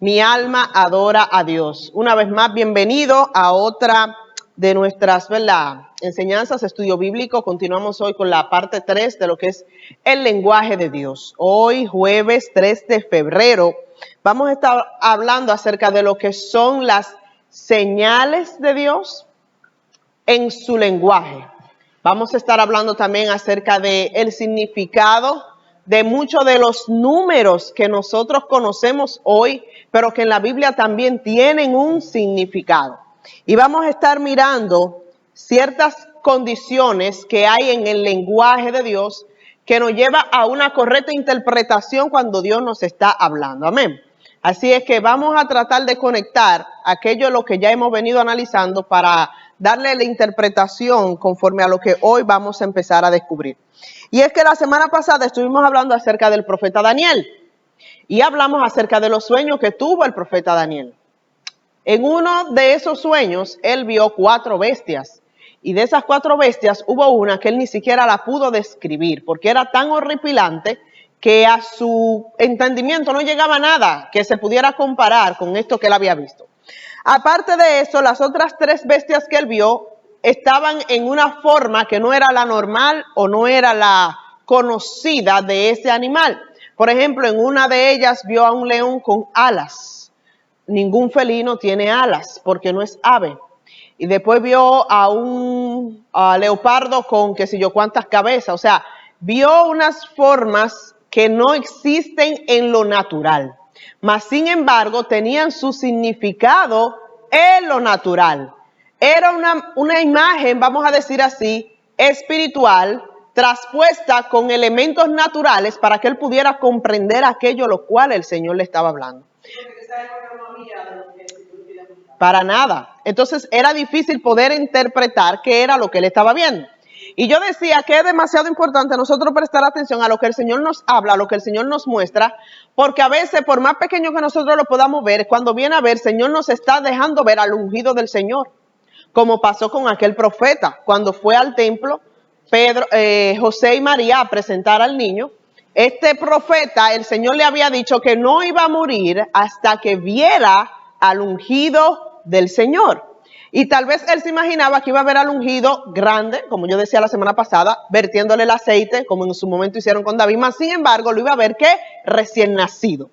Mi alma adora a Dios. Una vez más, bienvenido a otra de nuestras, enseñanzas, estudio bíblico. Continuamos hoy con la parte 3 de lo que es el lenguaje de Dios. Hoy, jueves 3 de febrero, vamos a estar hablando acerca de lo que son las señales de Dios en su lenguaje. Vamos a estar hablando también acerca del significado de muchos de los números que nosotros conocemos hoy, pero que en la Biblia también tienen un significado. Y vamos a estar mirando ciertas condiciones que hay en el lenguaje de Dios que nos lleva a una correcta interpretación cuando Dios nos está hablando. Amén. Así es que vamos a tratar de conectar aquello lo que ya hemos venido analizando para darle la interpretación conforme a lo que hoy vamos a empezar a descubrir. Y es que la semana pasada estuvimos hablando acerca del profeta Daniel y hablamos acerca de los sueños que tuvo el profeta Daniel. En uno de esos sueños, él vio 4 bestias y de esas 4 bestias hubo una que él ni siquiera la pudo describir porque era tan horripilante que a su entendimiento no llegaba nada que se pudiera comparar con esto que él había visto. Aparte de eso, las otras 3 bestias que él vio estaban en una forma que no era la normal o no era la conocida de ese animal. Por ejemplo, en una de ellas vio a un león con alas. Ningún felino tiene alas porque no es ave. Y después vio a un leopardo con qué sé yo cuántas cabezas. O sea, vio unas formas que no existen en lo natural. Mas, sin embargo, tenían su significado en lo natural. Era una imagen, vamos a decir así, espiritual, traspuesta con elementos naturales para que él pudiera comprender aquello lo cual el Señor le estaba hablando. Para nada. Entonces era difícil poder interpretar qué era lo que él estaba viendo. Y yo decía que es demasiado importante nosotros prestar atención a lo que el Señor nos habla, a lo que el Señor nos muestra, porque a veces, por más pequeño que nosotros lo podamos ver, cuando viene a ver, el Señor nos está dejando ver al ungido del Señor, como pasó con aquel profeta, cuando fue al templo, José y María a presentar al niño. Este profeta, el Señor le había dicho que no iba a morir hasta que viera al ungido del Señor. Y tal vez él se imaginaba que iba a ver al ungido grande, como yo decía la semana pasada, vertiéndole el aceite, como en su momento hicieron con David, mas sin embargo lo iba a ver que recién nacido.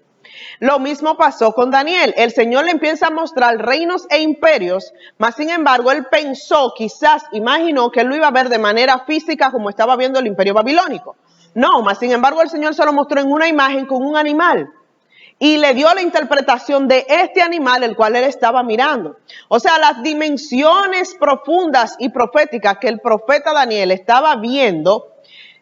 Lo mismo pasó con Daniel. El Señor le empieza a mostrar reinos e imperios, mas sin embargo él pensó, quizás imaginó que él lo iba a ver de manera física como estaba viendo el imperio babilónico. No, mas sin embargo el Señor se lo mostró en una imagen con un animal. Y le dio la interpretación de este animal el cual él estaba mirando. O sea, las dimensiones profundas y proféticas que el profeta Daniel estaba viendo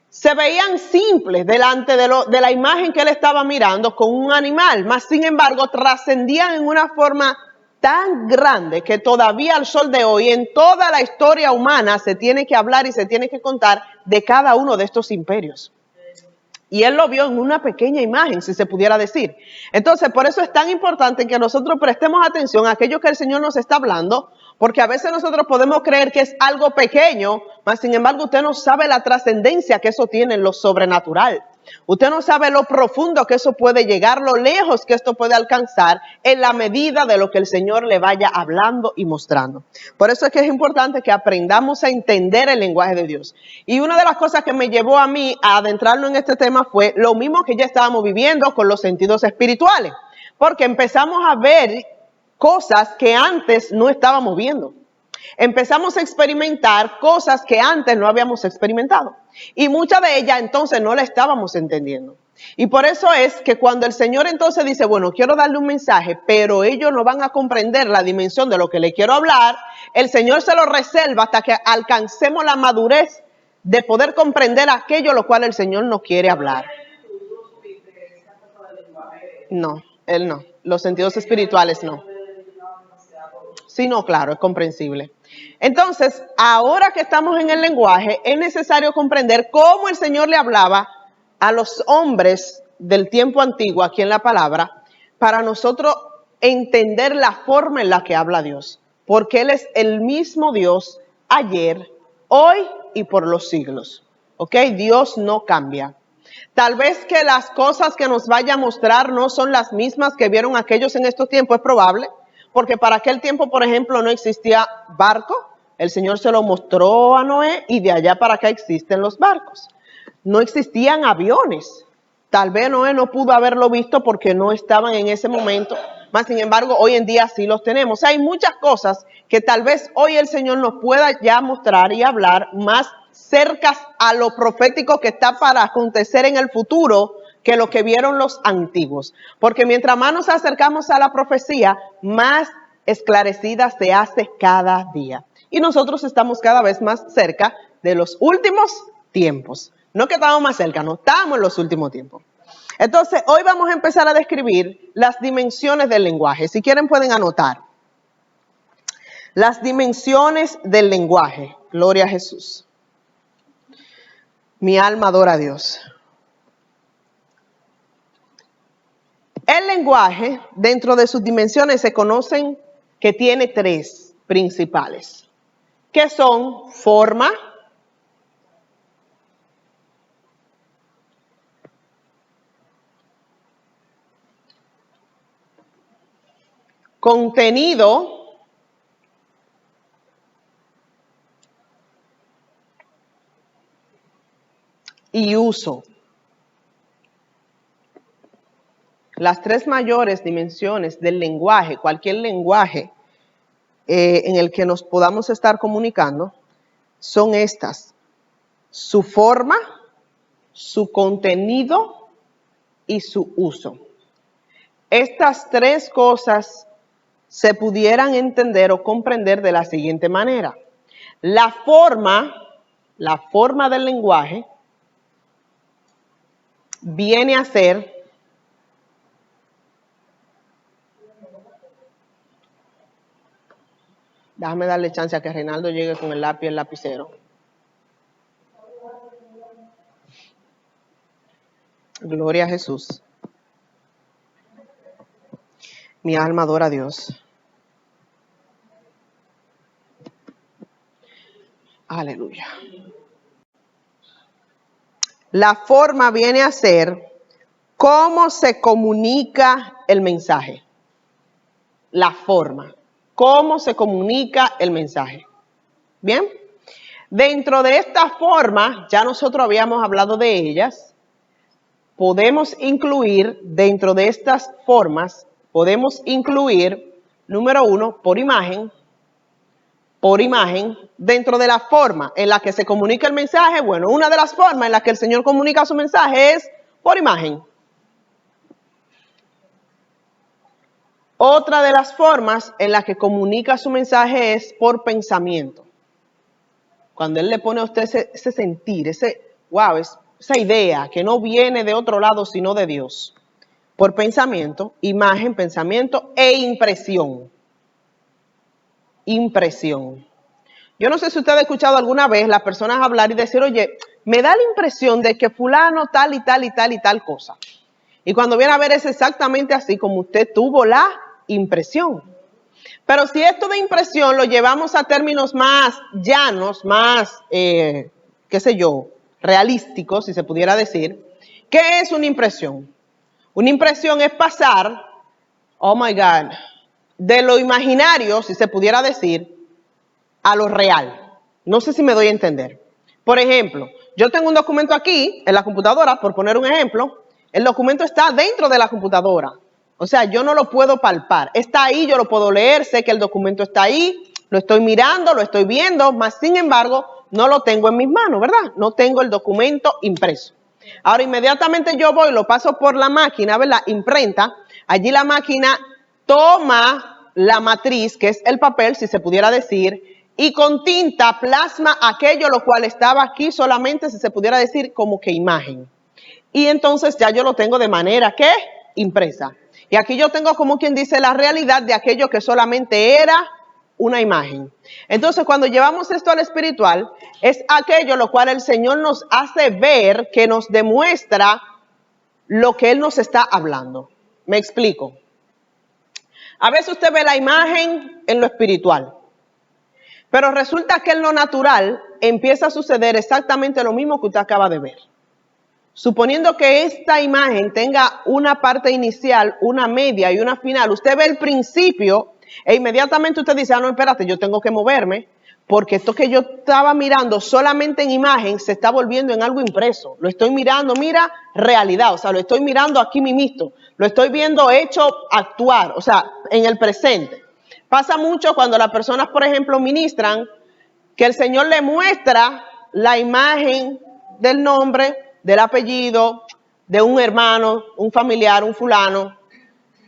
se veían simples delante de la imagen que él estaba mirando con un animal, mas sin embargo trascendían en una forma tan grande que todavía al sol de hoy en toda la historia humana se tiene que hablar y se tiene que contar de cada uno de estos imperios. Y él lo vio en una pequeña imagen, si se pudiera decir. Entonces, por eso es tan importante que nosotros prestemos atención a aquello que el Señor nos está hablando, porque a veces nosotros podemos creer que es algo pequeño, mas sin embargo usted no sabe la trascendencia que eso tiene en lo sobrenatural. Usted no sabe lo profundo que eso puede llegar, lo lejos que esto puede alcanzar en la medida de lo que el Señor le vaya hablando y mostrando. Por eso es que es importante que aprendamos a entender el lenguaje de Dios. Y una de las cosas que me llevó a mí a adentrarnos en este tema fue lo mismo que ya estábamos viviendo con los sentidos espirituales. Porque empezamos a ver cosas que antes no estábamos viendo. Empezamos a experimentar cosas que antes no habíamos experimentado. Y muchas de ellas entonces no la estábamos entendiendo. Y por eso es que cuando el Señor entonces dice, bueno, quiero darle un mensaje, pero ellos no van a comprender la dimensión de lo que le quiero hablar, el Señor se lo reserva hasta que alcancemos la madurez de poder comprender aquello lo cual el Señor nos quiere hablar. No, Él no. Los sentidos espirituales no. Sí, no, claro, es comprensible. Entonces, ahora que estamos en el lenguaje, es necesario comprender cómo el Señor le hablaba a los hombres del tiempo antiguo, aquí en la palabra, para nosotros entender la forma en la que habla Dios. Porque Él es el mismo Dios ayer, hoy y por los siglos. ¿Ok? Dios no cambia. Tal vez que las cosas que nos vaya a mostrar no son las mismas que vieron aquellos en estos tiempos, es probable, porque para aquel tiempo, por ejemplo, no existía barco. El Señor se lo mostró a Noé y de allá para acá existen los barcos. No existían aviones. Tal vez Noé no pudo haberlo visto porque no estaban en ese momento, mas sin embargo hoy en día sí los tenemos. O sea, hay muchas cosas que tal vez hoy el Señor nos pueda ya mostrar y hablar más cerca a lo profético que está para acontecer en el futuro que lo que vieron los antiguos. Porque mientras más nos acercamos a la profecía, más esclarecida se hace cada día. Y nosotros estamos cada vez más cerca de los últimos tiempos. No que estamos más cerca, no, estamos en los últimos tiempos. Entonces, hoy vamos a empezar a describir las dimensiones del lenguaje. Si quieren pueden anotar. Las dimensiones del lenguaje. Gloria a Jesús. Mi alma adora a Dios. El lenguaje, dentro de sus dimensiones, se conocen que tiene tres principales, que son forma, contenido y uso. Las tres mayores dimensiones del lenguaje, cualquier lenguaje en el que nos podamos estar comunicando, son estas: su forma, su contenido y su uso. Estas tres cosas se pudieran entender o comprender de la siguiente manera. La forma del lenguaje viene a ser déjame darle chance a que Reinaldo llegue con el lápiz y el lapicero. Gloria a Jesús. Mi alma adora a Dios. Aleluya. La forma viene a ser cómo se comunica el mensaje. La forma. Cómo se comunica el mensaje. Bien. Dentro de esta forma, ya nosotros habíamos hablado de ellas. Podemos incluir dentro de estas formas, número uno, por imagen, dentro de la forma en la que se comunica el mensaje. Bueno, una de las formas en las que el Señor comunica su mensaje es por imagen. Otra de las formas en las que comunica su mensaje es por pensamiento. Cuando Él le pone a usted ese sentir, esa idea que no viene de otro lado sino de Dios. Por pensamiento, imagen, pensamiento e impresión. Impresión. Yo no sé si usted ha escuchado alguna vez las personas hablar y decir, oye, me da la impresión de que fulano tal y tal y tal y tal cosa. Y cuando viene a ver es exactamente así como usted tuvo la impresión. Pero si esto de impresión lo llevamos a términos más llanos, más, realísticos, si se pudiera decir, ¿qué es una impresión? Una impresión es pasar, oh my God, de lo imaginario, si se pudiera decir, a lo real. No sé si me doy a entender. Por ejemplo, yo tengo un documento aquí en la computadora, por poner un ejemplo. El documento está dentro de la computadora. O sea, yo no lo puedo palpar. Está ahí, yo lo puedo leer, sé que el documento está ahí, lo estoy mirando, lo estoy viendo, mas sin embargo, no lo tengo en mis manos, ¿verdad? No tengo el documento impreso. Ahora, inmediatamente yo voy, lo paso por la máquina, ¿verdad? Imprenta. Allí la máquina toma la matriz, que es el papel, si se pudiera decir, y con tinta plasma aquello lo cual estaba aquí solamente, si se pudiera decir, como que imagen. Y entonces ya yo lo tengo de manera que impresa. Y aquí yo tengo como quien dice la realidad de aquello que solamente era una imagen. Entonces cuando llevamos esto al espiritual, es aquello lo cual el Señor nos hace ver, que nos demuestra lo que Él nos está hablando. Me explico. A veces usted ve la imagen en lo espiritual. Pero resulta que en lo natural empieza a suceder exactamente lo mismo que usted acaba de ver. suponiendo que esta imagen tenga una parte inicial, una media y una final, usted ve el principio e inmediatamente usted dice, no, espérate, yo tengo que moverme, porque esto que yo estaba mirando solamente en imagen se está volviendo en algo impreso. Lo estoy mirando, mira, realidad, o sea, lo estoy mirando aquí mismo, lo estoy viendo hecho actuar, o sea, en el presente. Pasa mucho cuando las personas, por ejemplo, ministran, que el Señor le muestra la imagen del nombre, del apellido, de un hermano, un familiar, un fulano,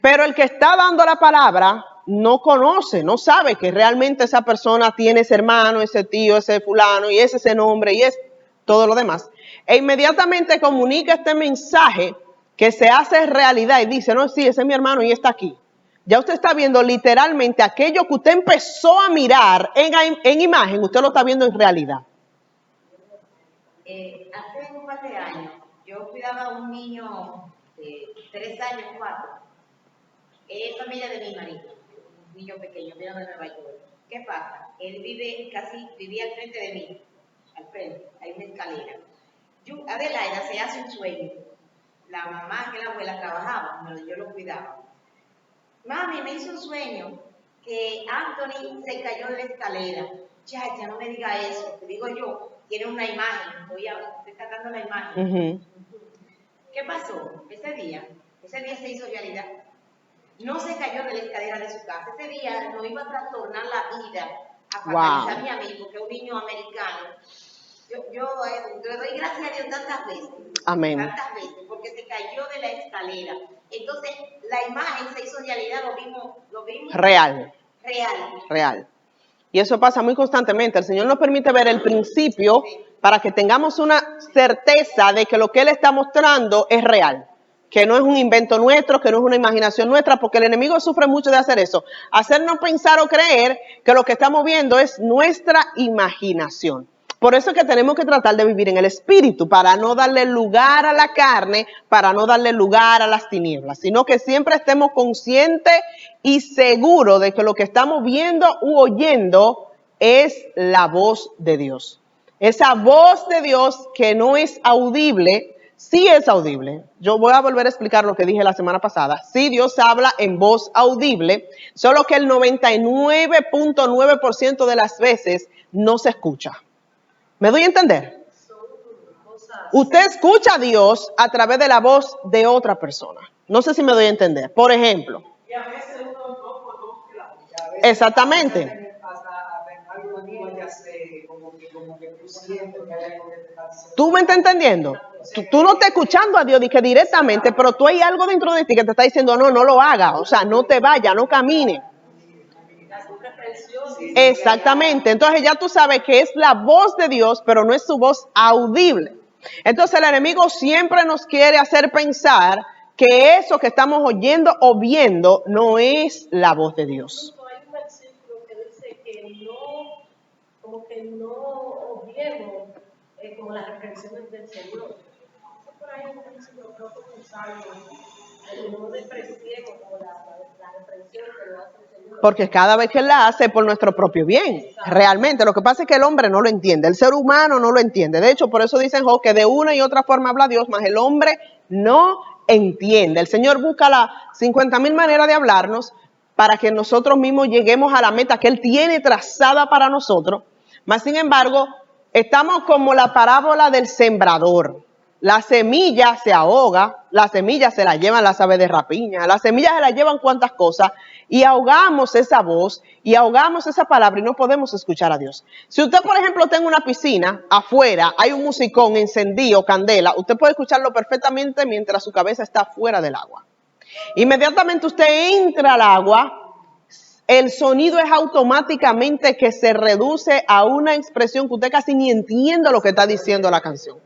pero el que está dando la palabra no conoce, no sabe que realmente esa persona tiene ese hermano, ese tío, ese fulano, y es ese nombre, y es todo lo demás. E inmediatamente comunica este mensaje que se hace realidad y dice, no, sí, ese es mi hermano y está aquí. Ya usted está viendo literalmente aquello que usted empezó a mirar en imagen, usted lo está viendo en realidad. Hace un par de años, yo cuidaba a un niño de 3 años, 4. Es familia de mi marido, un niño pequeño, vino de Nueva York. ¿Qué pasa? Él vivía al frente de mí, al frente, hay una escalera. Adelaida se hace un sueño. La mamá, que la abuela, trabajaba, pero yo lo cuidaba. Mami, me hizo un sueño que Anthony se cayó de la escalera. Chacha, no me diga eso, te digo yo, tiene una imagen, estoy sacando la imagen. ¿Qué pasó? Ese día se hizo realidad. No se cayó de la escalera de su casa. Ese día no iba a trastornar la vida a fatalizar a mi amigo, que es un niño americano. Yo le doy gracias a Dios tantas veces. Amén. Tantas veces, porque se cayó de la escalera. Entonces, la imagen se hizo realidad, lo vimos. Real. Real. Y eso pasa muy constantemente. El Señor nos permite ver el principio para que tengamos una certeza de que lo que Él está mostrando es real. Que no es un invento nuestro, que no es una imaginación nuestra, porque el enemigo sufre mucho de hacer eso. Hacernos pensar o creer que lo que estamos viendo es nuestra imaginación. Por eso es que tenemos que tratar de vivir en el Espíritu, para no darle lugar a la carne, para no darle lugar a las tinieblas, sino que siempre estemos conscientes y seguros de que lo que estamos viendo u oyendo es la voz de Dios. Esa voz de Dios que no es audible, sí es audible. Yo voy a volver a explicar lo que dije la semana pasada. Sí, Dios habla en voz audible, solo que el 99.9% de las veces no se escucha. ¿Me doy a entender? Usted escucha a Dios a través de la voz de otra persona. No sé si me doy a entender. Por ejemplo. Exactamente. ¿Tú me estás entendiendo? Tú no estás escuchando a Dios directamente, pero tú hay algo dentro de ti que te está diciendo, no lo hagas. O sea, no te vayas, no camines. Exactamente. Entonces ya tú sabes que es la voz de Dios, pero no es su voz audible. Entonces el enemigo siempre nos quiere hacer pensar que eso que estamos oyendo o viendo no es la voz de Dios. Hay un versículo que dice que no odiemos como las reprensiones del Señor. Por ahí un versículo, creo que es un salmo, no despreciemos como la reprensión que lo hace el Señor. Porque cada vez que Él la hace por nuestro propio bien, realmente. Lo que pasa es que el hombre no lo entiende, el ser humano no lo entiende. De hecho, por eso dicen Job que de una y otra forma habla Dios, mas el hombre no entiende. El Señor busca las 50,000 maneras de hablarnos para que nosotros mismos lleguemos a la meta que Él tiene trazada para nosotros. Mas, sin embargo, estamos como la parábola del sembrador. La semilla se ahoga, la semilla se la llevan las aves de rapiña, las semillas se la llevan cuantas cosas, y ahogamos esa voz y ahogamos esa palabra y no podemos escuchar a Dios. Si usted, por ejemplo, está en una piscina, afuera, hay un musicón encendido, candela, usted puede escucharlo perfectamente mientras su cabeza está fuera del agua. Inmediatamente usted entra al agua, el sonido es automáticamente que se reduce a una expresión que usted casi ni entiende lo que está diciendo la canción.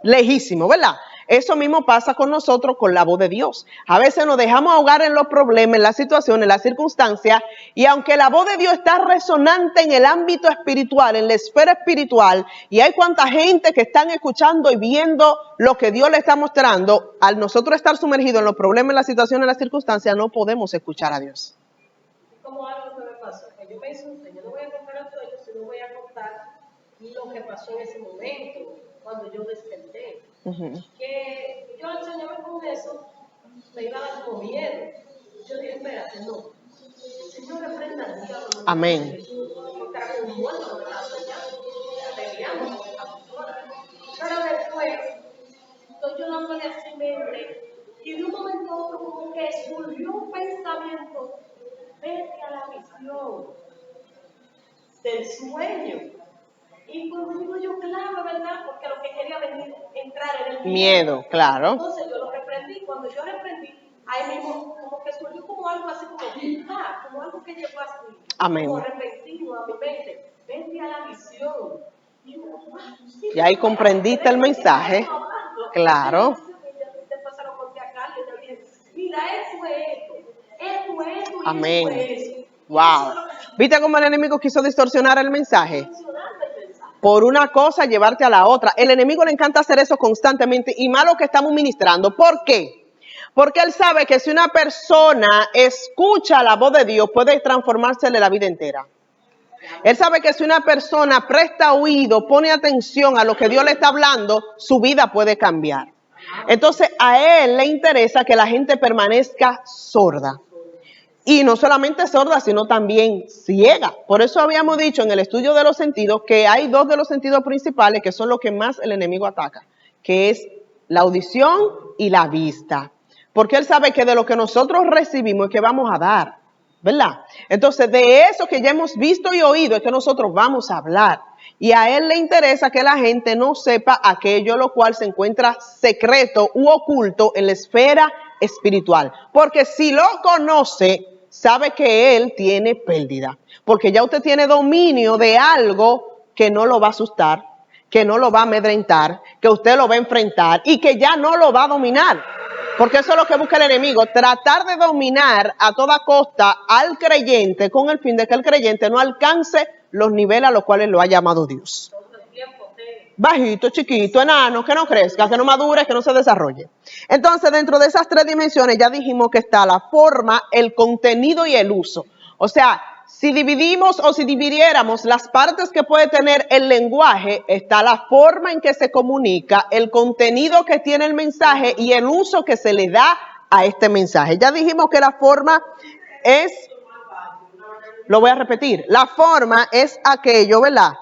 Lejísimo, ¿verdad? Eso mismo pasa con nosotros, con la voz de Dios. A veces nos dejamos ahogar en los problemas, en las situaciones, en las circunstancias, y aunque la voz de Dios está resonante en el ámbito espiritual, en la esfera espiritual, y hay cuanta gente que están escuchando y viendo lo que Dios le está mostrando, al nosotros estar sumergidos en los problemas, en las situaciones, en las circunstancias, no podemos escuchar a Dios. Como algo que me pasó, que yo me hice un sueño, no voy a contar el sueño, sino voy a contar lo que pasó en ese momento, cuando yo desperté. que yo al Señor con eso me iba a dar como miedo. Yo dije, espérate, no. El Señor reprenda al diablo. Amén. Porque era como un muerto, ¿verdad? Ya teníamos abusoras. Pero después, estoy yo dándole así mente, y de un momento a otro como que surgió un pensamiento, vete a la visión del sueño. Y cuando digo yo, claro, ¿verdad? Porque lo que quería venir, entrar en el Miedo, claro. Entonces yo lo reprendí. Cuando yo reprendí, ahí mismo como que surgió como algo así como algo que llegó así. Amén. Como repentino a mi mente. Vete a la visión. Y ahí comprendiste el mensaje. Claro. Después se lo conté a Carlos y le dije, mira, eso es esto, Amén. y eso es. Wow. ¿Viste cómo el enemigo quiso distorsionar el mensaje? Por una cosa llevarte a la otra. El enemigo le encanta hacer eso constantemente y más lo que estamos ministrando. ¿Por qué? Porque él sabe que si una persona escucha la voz de Dios puede transformársele la vida entera. Él sabe que si una persona presta oído, pone atención a lo que Dios le está hablando, su vida puede cambiar. Entonces a él le interesa que la gente permanezca sorda. Y no solamente sorda, sino también ciega. Por eso habíamos dicho en el estudio de los sentidos que hay dos de los sentidos principales que son los que más el enemigo ataca, que es la audición y la vista. Porque él sabe que de lo que nosotros recibimos es que vamos a dar, ¿verdad? Entonces de eso que ya hemos visto y oído es que nosotros vamos a hablar. Y a él le interesa que la gente no sepa aquello lo cual se encuentra secreto u oculto en la esfera espiritual. Porque si lo conoce, sabe que él tiene pérdida. Porque ya usted tiene dominio de algo que no lo va a asustar, que no lo va a amedrentar, que usted lo va a enfrentar y que ya no lo va a dominar. Porque eso es lo que busca el enemigo, tratar de dominar a toda costa al creyente con el fin de que el creyente no alcance los niveles a los cuales lo ha llamado Dios. Bajito, chiquito, enano, que no crezca, que no madure, que no se desarrolle. Entonces, dentro de esas tres dimensiones ya dijimos que está la forma, el contenido y el uso. O sea, si dividimos o si dividiéramos las partes que puede tener el lenguaje, está la forma en que se comunica, el contenido que tiene el mensaje y el uso que se le da a este mensaje. Ya dijimos que la forma es, lo voy a repetir, la forma es aquello, ¿verdad?,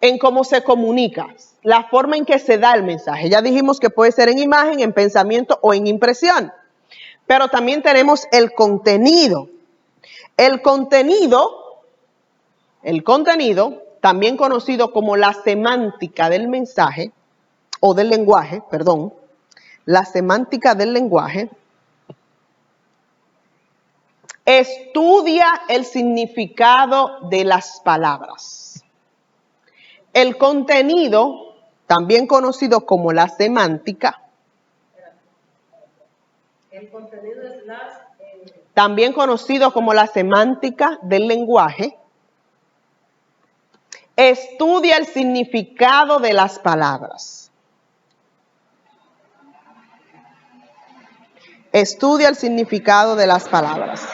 en cómo se comunica, la forma en que se da el mensaje. Ya dijimos que puede ser en imagen, en pensamiento o en impresión. Pero también tenemos el contenido. El contenido, también conocido como la semántica del mensaje, o del lenguaje, perdón, la semántica del lenguaje, estudia el significado de las palabras. El contenido, también conocido como la semántica, también conocido como la semántica del lenguaje, estudia el significado de las palabras. Estudia el significado de las palabras.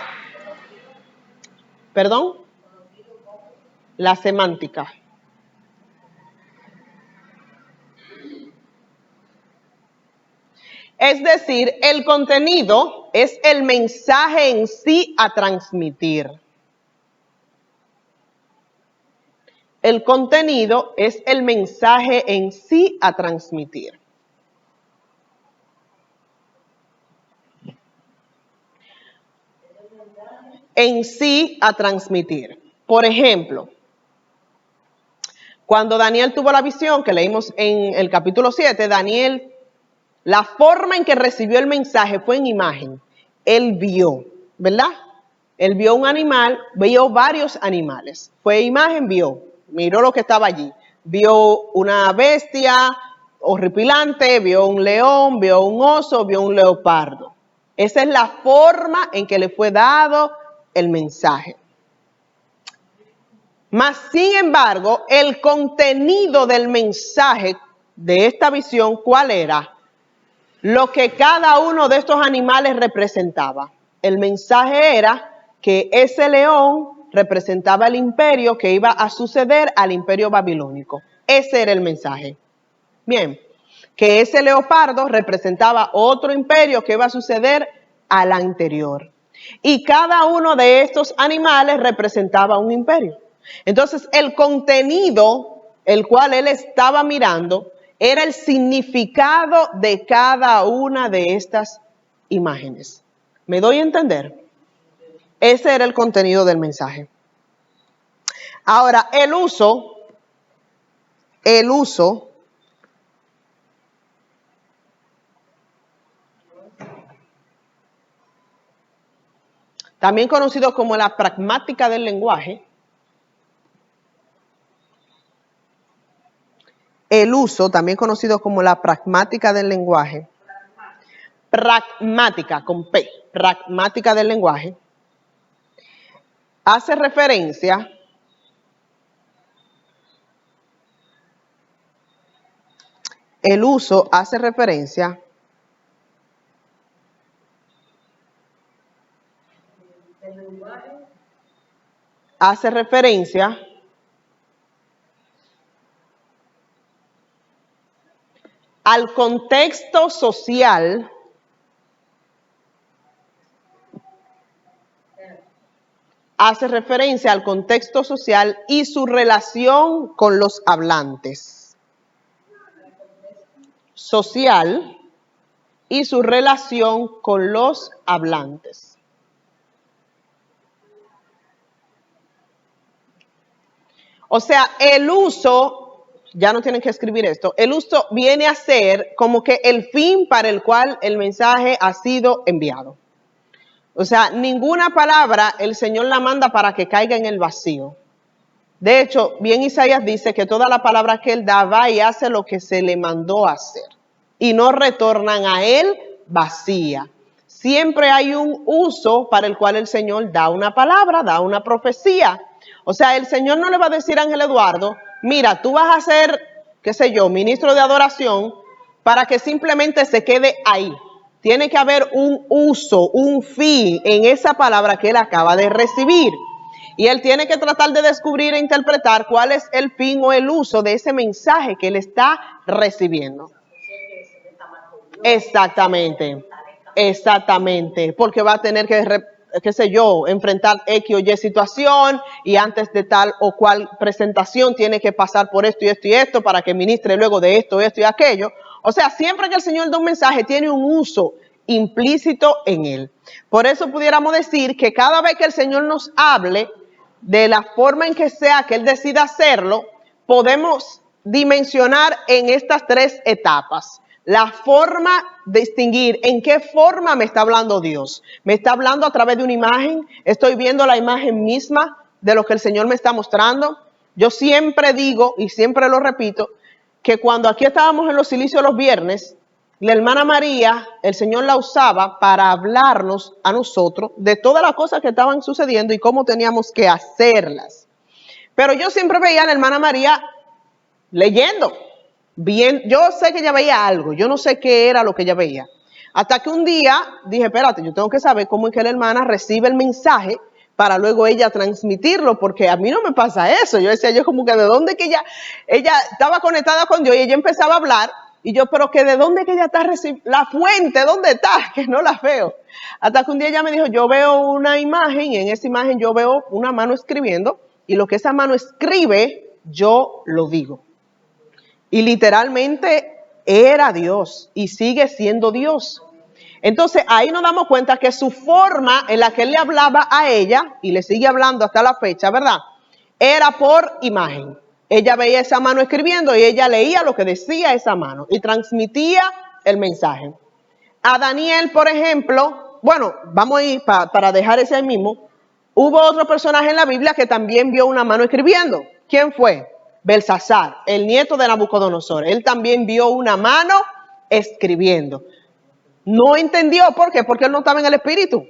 ¿Perdón? La semántica. Es decir, el contenido es el mensaje en sí a transmitir. El contenido es el mensaje en sí a transmitir. En sí a transmitir. Por ejemplo, cuando Daniel tuvo la visión que leímos en el capítulo 7, Daniel, la forma en que recibió el mensaje fue en imagen. Él vio, ¿verdad? Él vio un animal, vio varios animales. Fue imagen, vio, miró lo que estaba allí. Vio una bestia horripilante, vio un león, vio un oso, vio un leopardo. Esa es la forma en que le fue dado el mensaje. Mas, sin embargo, el contenido del mensaje de esta visión, ¿cuál era? Lo que cada uno de estos animales representaba. El mensaje era que ese león representaba el imperio que iba a suceder al imperio babilónico. Ese era el mensaje. Bien, que ese leopardo representaba otro imperio que iba a suceder al anterior. Y cada uno de estos animales representaba un imperio. Entonces, el contenido, el cual él estaba mirando, era el significado de cada una de estas imágenes. ¿Me doy a entender? Ese era el contenido del mensaje. Ahora, el uso, también conocido como la pragmática del lenguaje, el uso, también conocido como la pragmática del lenguaje, pragmática con P, pragmática del lenguaje, hace referencia el uso hace referencia al contexto social y su relación con los hablantes. Social y su relación con los hablantes. O sea, el uso, ya no tienen que escribir esto, el uso viene a ser como que el fin para el cual el mensaje ha sido enviado. O sea, ninguna palabra el Señor la manda para que caiga en el vacío. De hecho, bien Isaías dice que toda la palabra que él da va y hace lo que se le mandó a hacer. Y no retornan a él vacía. Siempre hay un uso para el cual el Señor da una palabra, da una profecía. O sea, el Señor no le va a decir a Ángel Eduardo, mira, tú vas a ser, qué sé yo, ministro de adoración, para que simplemente se quede ahí. Tiene que haber un uso, un fin en esa palabra que él acaba de recibir. Y él tiene que tratar de descubrir e interpretar cuál es el fin o el uso de ese mensaje que él está recibiendo. Exactamente, porque va a tener que, qué sé yo, enfrentar X o Y situación y antes de tal o cual presentación tiene que pasar por esto y esto y esto para que ministre luego de esto, esto y aquello. O sea, siempre que el Señor da un mensaje tiene un uso implícito en él. Por eso pudiéramos decir que cada vez que el Señor nos hable, de la forma en que sea que Él decida hacerlo, podemos dimensionar en estas tres etapas. La forma de distinguir en qué forma me está hablando Dios. ¿Me está hablando a través de una imagen? ¿Estoy viendo la imagen misma de lo que el Señor me está mostrando? Yo siempre digo y siempre lo repito, que cuando aquí estábamos en los Cilicios los viernes, la hermana María, el Señor la usaba para hablarnos a nosotros de todas las cosas que estaban sucediendo y cómo teníamos que hacerlas. Pero yo siempre veía a la hermana María leyendo. Bien, yo sé que ella veía algo, yo no sé qué era lo que ella veía. Hasta que un día dije, espérate, yo tengo que saber cómo es que la hermana recibe el mensaje para luego ella transmitirlo, porque a mí no me pasa eso. Yo decía, yo como que de dónde que ella estaba conectada con Dios y ella empezaba a hablar. Y yo, pero que de dónde que ella está recibiendo, la fuente, ¿dónde está? Que no la veo. Hasta que un día ella me dijo, yo veo una imagen y en esa imagen yo veo una mano escribiendo y lo que esa mano escribe, yo lo digo. Y literalmente era Dios y sigue siendo Dios. Entonces ahí nos damos cuenta que su forma en la que él le hablaba a ella, y le sigue hablando hasta la fecha, ¿verdad? Era por imagen. Ella veía esa mano escribiendo y ella leía lo que decía esa mano y transmitía el mensaje. A Daniel, por ejemplo, bueno, vamos a ir para dejar ese ahí mismo. Hubo otro personaje en la Biblia que también vio una mano escribiendo. ¿Quién fue? Belsasar, el nieto de Nabucodonosor. Él también vio una mano escribiendo. No entendió, ¿por qué? Porque él no estaba en el espíritu.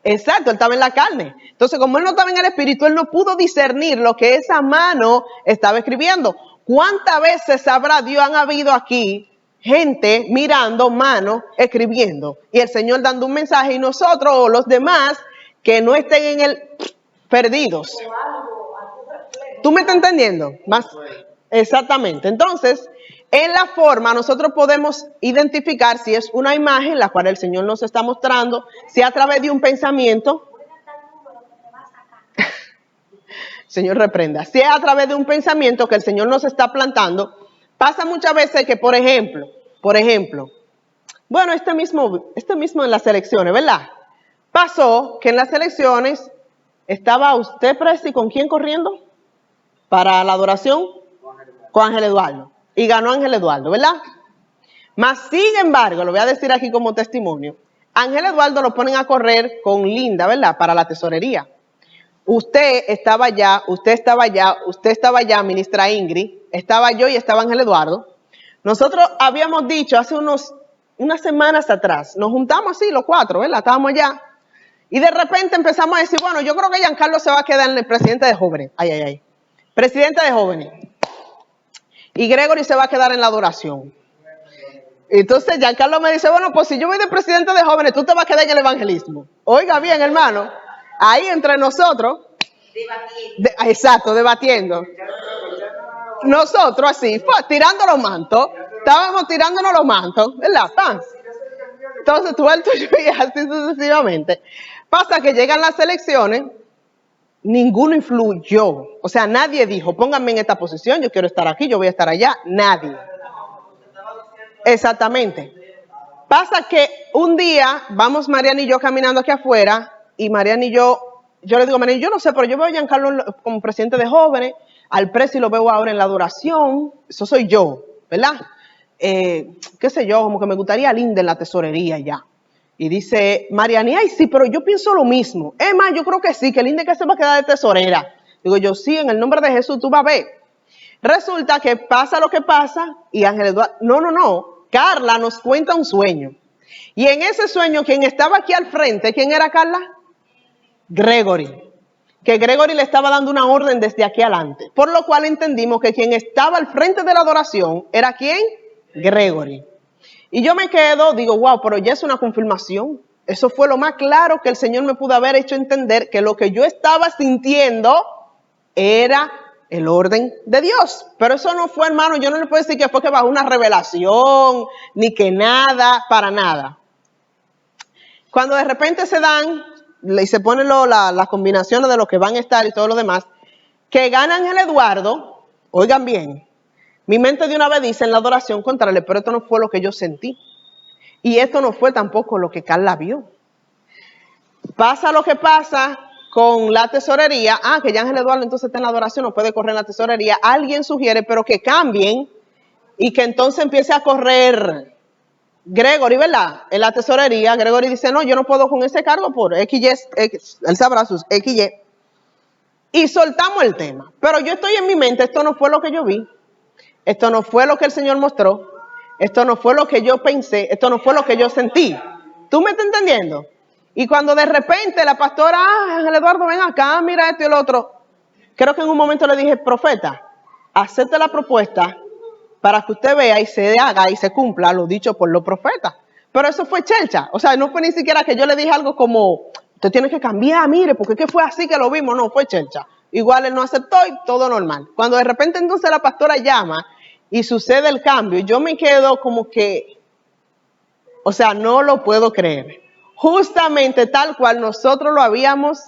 Exacto, él estaba en la carne. Entonces, como él no estaba en el espíritu, él no pudo discernir lo que esa mano estaba escribiendo. ¿Cuántas veces sabrá Dios han habido aquí gente mirando mano escribiendo? Y el Señor dando un mensaje y nosotros o los demás que no estén en el perdidos. ¿Tú me estás entendiendo? Más exactamente. Entonces, En la forma nosotros podemos identificar si es una imagen la cual el Señor nos está mostrando, si a través de un pensamiento, Señor reprenda, si es a través de un pensamiento que el Señor nos está plantando. Pasa muchas veces que, por ejemplo, bueno, este mismo en las elecciones, ¿verdad? Pasó que en las elecciones estaba usted, Presi, ¿con quién corriendo? Para la adoración, con Ángel Eduardo. Y ganó Ángel Eduardo, ¿verdad? Mas, sin embargo, lo voy a decir aquí como testimonio, Ángel Eduardo lo ponen a correr con Linda, ¿verdad? Para la tesorería. Usted estaba allá, ministra Ingrid, estaba yo y estaba Ángel Eduardo. Nosotros habíamos dicho hace unas semanas atrás, nos juntamos así los cuatro, ¿verdad? Estábamos allá. Y de repente empezamos a decir, bueno, yo creo que Giancarlo se va a quedar en el presidente de jóvenes. Presidente de jóvenes. Y Gregory se va a quedar en la adoración. Entonces Giancarlo me dice, bueno, pues si yo voy de presidente de jóvenes, tú te vas a quedar en el evangelismo. Oiga bien, hermano, ahí entre nosotros, debatiendo. Nosotros así, tirando los mantos, estábamos tirándonos los mantos, ¿verdad? Entonces tú el tuyo y así sucesivamente. Pasa que llegan las elecciones, ninguno influyó. O sea, nadie dijo, pónganme en esta posición, yo quiero estar aquí, yo voy a estar allá. Nadie. Exactamente. Pasa que un día vamos Mariana y yo caminando aquí afuera y Mariana y yo le digo, Mariana, yo no sé, pero yo veo a Giancarlo como presidente de jóvenes, al Presi lo veo ahora en la adoración, eso soy yo, ¿verdad? Qué sé yo, como que me gustaría Linda en la tesorería ya. Y dice Mariana, ay sí, pero yo pienso lo mismo. Es más, yo creo que sí, que Linda que se va a quedar de tesorera. Digo yo, sí, en el nombre de Jesús tú vas a ver. Resulta que pasa lo que pasa y Ángel Eduardo, no, Carla nos cuenta un sueño. Y en ese sueño, quien estaba aquí al frente, ¿quién era Carla? Gregory. Que Gregory le estaba dando una orden desde aquí adelante. Por lo cual entendimos que quien estaba al frente de la adoración era ¿quién? Gregory. Y yo me quedo, digo, wow, pero ya es una confirmación. Eso fue lo más claro que el Señor me pudo haber hecho entender, que lo que yo estaba sintiendo era el orden de Dios. Pero eso no fue, hermano, yo no le puedo decir que fue que bajó una revelación, ni que nada, para nada. Cuando de repente se dan, y se ponen las combinaciones de lo que van a estar y todo lo demás, que gana Ángel Eduardo, oigan bien, mi mente de una vez dice en la adoración, contrale, pero esto no fue lo que yo sentí. Y esto no fue tampoco lo que Carla vio. Pasa lo que pasa con la tesorería. Que ya Ángel Eduardo entonces está en la adoración, no puede correr en la tesorería. Alguien sugiere, pero que cambien y que entonces empiece a correr Gregory, ¿verdad? En la tesorería. Gregory dice, no, yo no puedo con ese cargo por XY, él sabrá sus XY. Y soltamos el tema. Pero yo estoy en mi mente, esto no fue lo que yo vi. Esto no fue lo que el Señor mostró. Esto no fue lo que yo pensé. Esto no fue lo que yo sentí. ¿Tú me estás entendiendo? Y cuando de repente la pastora, Ángel Eduardo, ven acá, mira esto y el otro. Creo que en un momento le dije, profeta, acepte la propuesta para que usted vea y se haga y se cumpla lo dicho por los profetas. Pero eso fue chelcha. O sea, no fue ni siquiera que yo le dije algo como, usted tiene que cambiar, mire, porque ¿qué fue así que lo vimos? No, fue chelcha. Igual él no aceptó y todo normal. Cuando de repente entonces la pastora llama y sucede el cambio, yo me quedo como que, o sea, no lo puedo creer. Justamente tal cual nosotros lo habíamos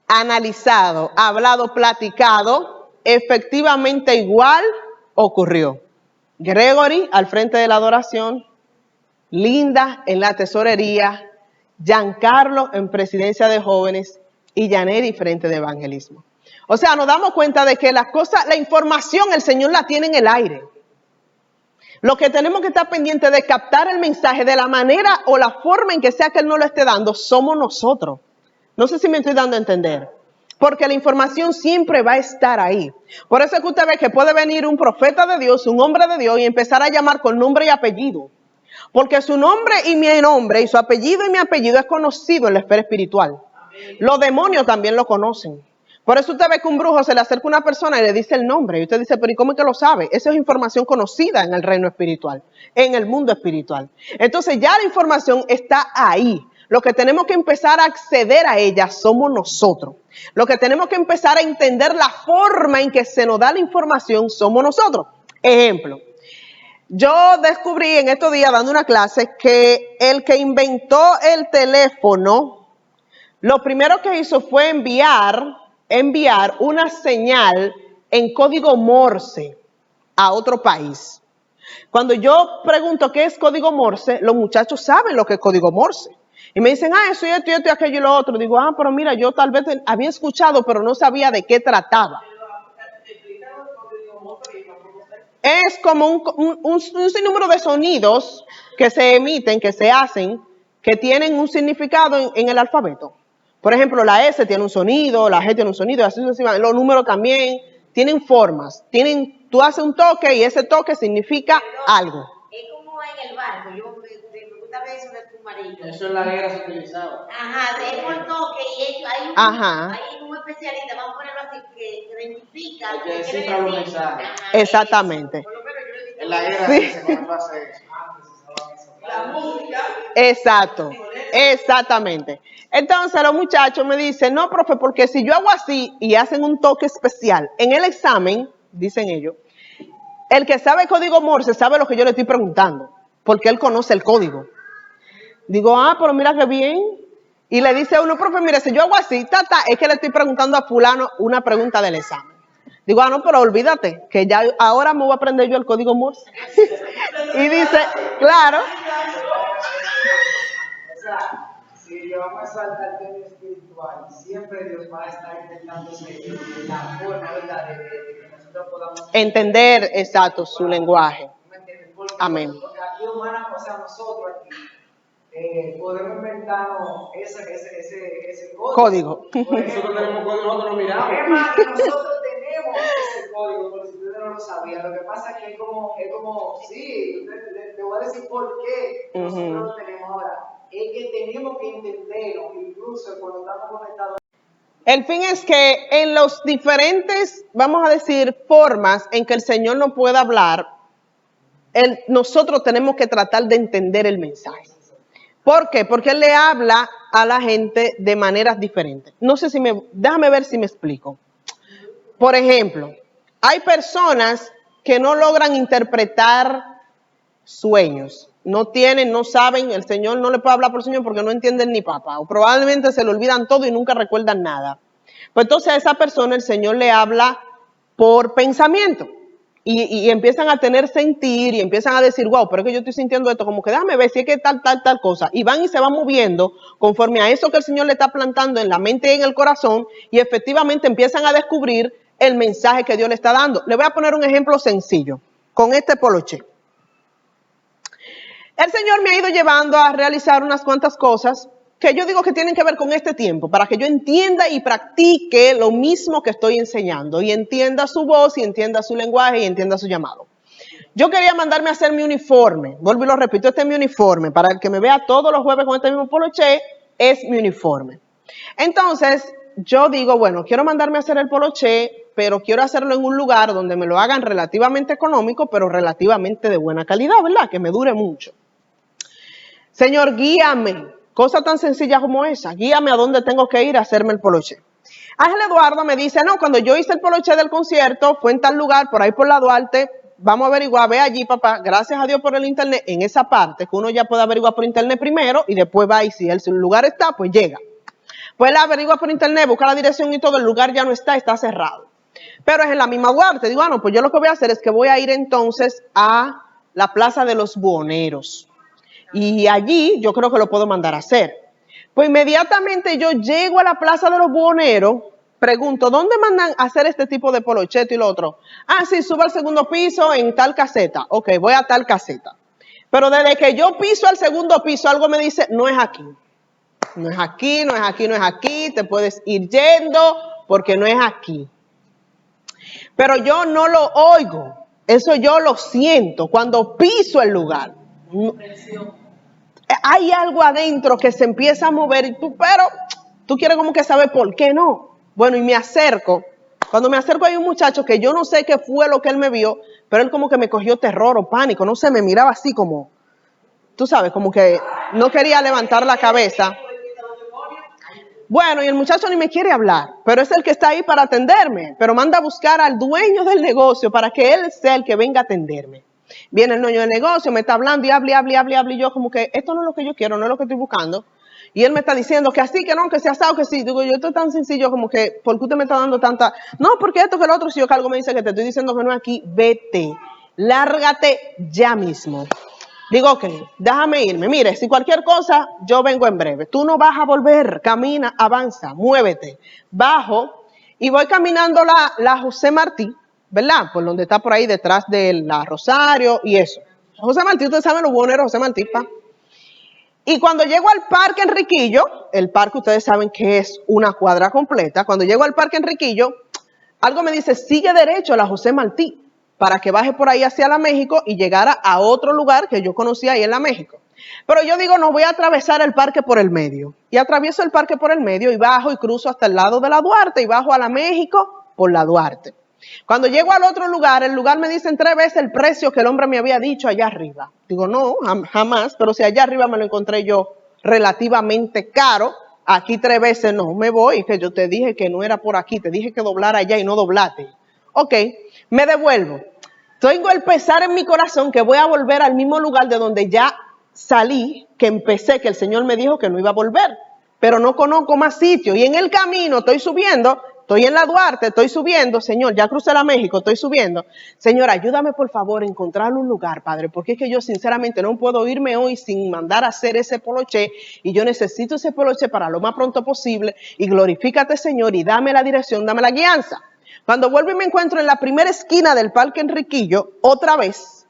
analizado, hablado, platicado, efectivamente igual ocurrió. Gregory al frente de la adoración, Linda en la tesorería, Giancarlo en presidencia de jóvenes y Yaneri frente de evangelismo. O sea, nos damos cuenta de que la información el Señor la tiene en el aire. Lo que tenemos que estar pendientes de captar el mensaje de la manera o la forma en que sea que Él nos lo esté dando, somos nosotros. No sé si me estoy dando a entender. Porque la información siempre va a estar ahí. Por eso es que usted ve que puede venir un profeta de Dios, un hombre de Dios y empezar a llamar con nombre y apellido. Porque su nombre y mi nombre y su apellido y mi apellido es conocido en la esfera espiritual. Los demonios también lo conocen. Por eso usted ve que un brujo se le acerca a una persona y le dice el nombre. Y usted dice, pero ¿y cómo es que lo sabe? Esa es información conocida en el reino espiritual, en el mundo espiritual. Entonces ya la información está ahí. Lo que tenemos que empezar a acceder a ella somos nosotros. Lo que tenemos que empezar a entender la forma en que se nos da la información somos nosotros. Ejemplo, Yo descubrí en estos días dando una clase que el que inventó el teléfono, lo primero que hizo fue enviar una señal en código Morse a otro país. Cuando yo pregunto qué es código Morse, los muchachos saben lo que es código Morse. Y me dicen, eso y esto y esto y aquello y lo otro. Digo, pero mira, yo tal vez había escuchado, pero no sabía de qué trataba. Es como un sinnúmero de sonidos que se emiten, que se hacen, que tienen un significado en el alfabeto. Por ejemplo, la S tiene un sonido, la G tiene un sonido, así sucesivamente. Los números también tienen formas. Tú haces un toque y ese toque significa algo. Es como en el barco, me gusta ver eso de submarino. Eso en la guerra se utilizaba. Ajá, es por toque y ellos, hay un especialista, vamos a ponerlo así, que identifica. Que descifra los mensajes. Exactamente. En la guerra se comenzó a hacer eso. La música. Exacto, exactamente. Entonces los muchachos me dicen, no, profe, porque si yo hago así y hacen un toque especial en el examen, dicen ellos, el que sabe código Morse sabe lo que yo le estoy preguntando, porque él conoce el código. Digo, pero mira qué bien. Y le dice a uno, profe, mire, si yo hago así, es que le estoy preguntando a fulano una pregunta del examen. Digo, no, pero olvídate, que ya ahora me voy a aprender yo el código Morse. Y dice, claro. O sea, si llevamos eso al tema espiritual, siempre Dios va a estar intentando seguir la forma, ¿verdad?, de que nosotros podamos entender, exacto, su lenguaje. Porque amén. Aquí humanos, o sea, nosotros aquí, podemos inventarnos ese código. Nosotros tenemos código, nosotros lo miramos. Es más, que nosotros tenemos ese código, por si ustedes no lo sabían. Lo que pasa es que es como sí, le voy a decir por qué nosotros lo tenemos ahora. Es que tenemos que entenderlo, incluso cuando estamos conectados. El fin es que en los diferentes, vamos a decir, formas en que el Señor nos pueda hablar, nosotros tenemos que tratar de entender el mensaje. ¿Por qué? Porque Él le habla a la gente de maneras diferentes. No sé déjame ver si me explico. Por ejemplo, hay personas que no logran interpretar sueños. No saben, el Señor no le puede hablar por sueño porque no entienden ni papa. O probablemente se le olvidan todo y nunca recuerdan nada. Pues entonces a esa persona el Señor le habla por pensamiento. Y empiezan a tener sentir y empiezan a decir, wow, pero es que yo estoy sintiendo esto, como que déjame ver si es que tal cosa. Y van y se van moviendo conforme a eso que el Señor le está plantando en la mente y en el corazón y efectivamente empiezan a descubrir el mensaje que Dios le está dando. Le voy a poner un ejemplo sencillo con este poloché. El Señor me ha ido llevando a realizar unas cuantas cosas que yo digo que tienen que ver con este tiempo, para que yo entienda y practique lo mismo que estoy enseñando, y entienda su voz, y entienda su lenguaje, y entienda su llamado. Yo quería mandarme a hacer mi uniforme, vuelvo y lo repito, este es mi uniforme, para el que me vea todos los jueves con este mismo poloché, es mi uniforme. Entonces, yo digo, bueno, quiero mandarme a hacer el poloché, pero quiero hacerlo en un lugar donde me lo hagan relativamente económico, pero relativamente de buena calidad, ¿verdad? Que me dure mucho. Señor, guíame. Cosa tan sencilla como esa, guíame a dónde tengo que ir a hacerme el poloché. Ángel Eduardo me dice, no, cuando yo hice el poloché del concierto, fue en tal lugar, por ahí por la Duarte, vamos a averiguar, ve allí, papá, gracias a Dios por el internet, en esa parte, que uno ya puede averiguar por internet primero, y después va y si el lugar está, pues llega. Pues la averigua por internet, busca la dirección y todo, el lugar ya no está cerrado. Pero es en la misma Duarte, digo, no, pues yo lo que voy a hacer es que voy a ir entonces a la Plaza de los Buhoneros. Y allí yo creo que lo puedo mandar a hacer. Pues inmediatamente yo llego a la Plaza de los Buhoneros, pregunto, ¿dónde mandan a hacer este tipo de polocheto y lo otro? Sí, subo al segundo piso en tal caseta. Ok, voy a tal caseta. Pero desde que yo piso al segundo piso, algo me dice, no es aquí. No es aquí, no es aquí, no es aquí, te puedes ir yendo porque no es aquí. Pero yo no lo oigo, eso yo lo siento cuando piso el lugar. Hay algo adentro que se empieza a mover, pero tú quieres como que saber por qué no. Bueno, y me acerco. Cuando me acerco hay un muchacho que yo no sé qué fue lo que él me vio, pero él como que me cogió terror o pánico, no sé, me miraba así como, tú sabes, como que no quería levantar la cabeza. Bueno, y el muchacho ni me quiere hablar, pero es el que está ahí para atenderme, pero manda a buscar al dueño del negocio para que él sea el que venga a atenderme. Viene el dueño del negocio, me está hablando y habla, y yo como que esto no es lo que yo quiero, no es lo que estoy buscando. Y él me está diciendo que así, que no, que sea asado, que sí. Digo, yo esto es tan sencillo como que, ¿por qué usted me está dando tanta? No, porque esto, que lo otro, si yo cargo me dice que te estoy diciendo que no es aquí, vete, lárgate ya mismo. Digo, ok, déjame irme. Mire, si cualquier cosa, yo vengo en breve. Tú no vas a volver, camina, avanza, muévete. Bajo y voy caminando la José Martí, ¿verdad? Por donde está por ahí detrás de la Rosario y eso. José Martí, ustedes saben lo bueno era José Martí, pa. Y cuando llego al Parque Enriquillo, el parque ustedes saben que es una cuadra completa, cuando llego al Parque Enriquillo, algo me dice, sigue derecho a la José Martí, para que baje por ahí hacia la México y llegara a otro lugar que yo conocía ahí en la México. Pero yo digo, no, voy a atravesar el parque por el medio. Y atravieso el parque por el medio y bajo y cruzo hasta el lado de la Duarte y bajo a la México por la Duarte. Cuando llego al otro lugar, el lugar me dicen 3 veces el precio que el hombre me había dicho allá arriba. Digo, no, jamás, pero si allá arriba me lo encontré yo relativamente caro, aquí 3 veces no, me voy, que yo te dije que no era por aquí, te dije que doblara allá y no doblaste. Ok, me devuelvo. Tengo el pesar en mi corazón que voy a volver al mismo lugar de donde ya salí, que empecé, que el Señor me dijo que no iba a volver, pero no conozco más sitio. Y en el camino estoy subiendo, estoy en la Duarte, estoy subiendo, Señor, ya crucé la México, estoy subiendo. Señor, ayúdame por favor a encontrar un lugar, Padre, porque es que yo sinceramente no puedo irme hoy sin mandar a hacer ese poloché y yo necesito ese poloché para lo más pronto posible y glorifícate, Señor, y dame la dirección, dame la guianza. Cuando vuelvo y me encuentro en la primera esquina del Parque Enriquillo, otra vez,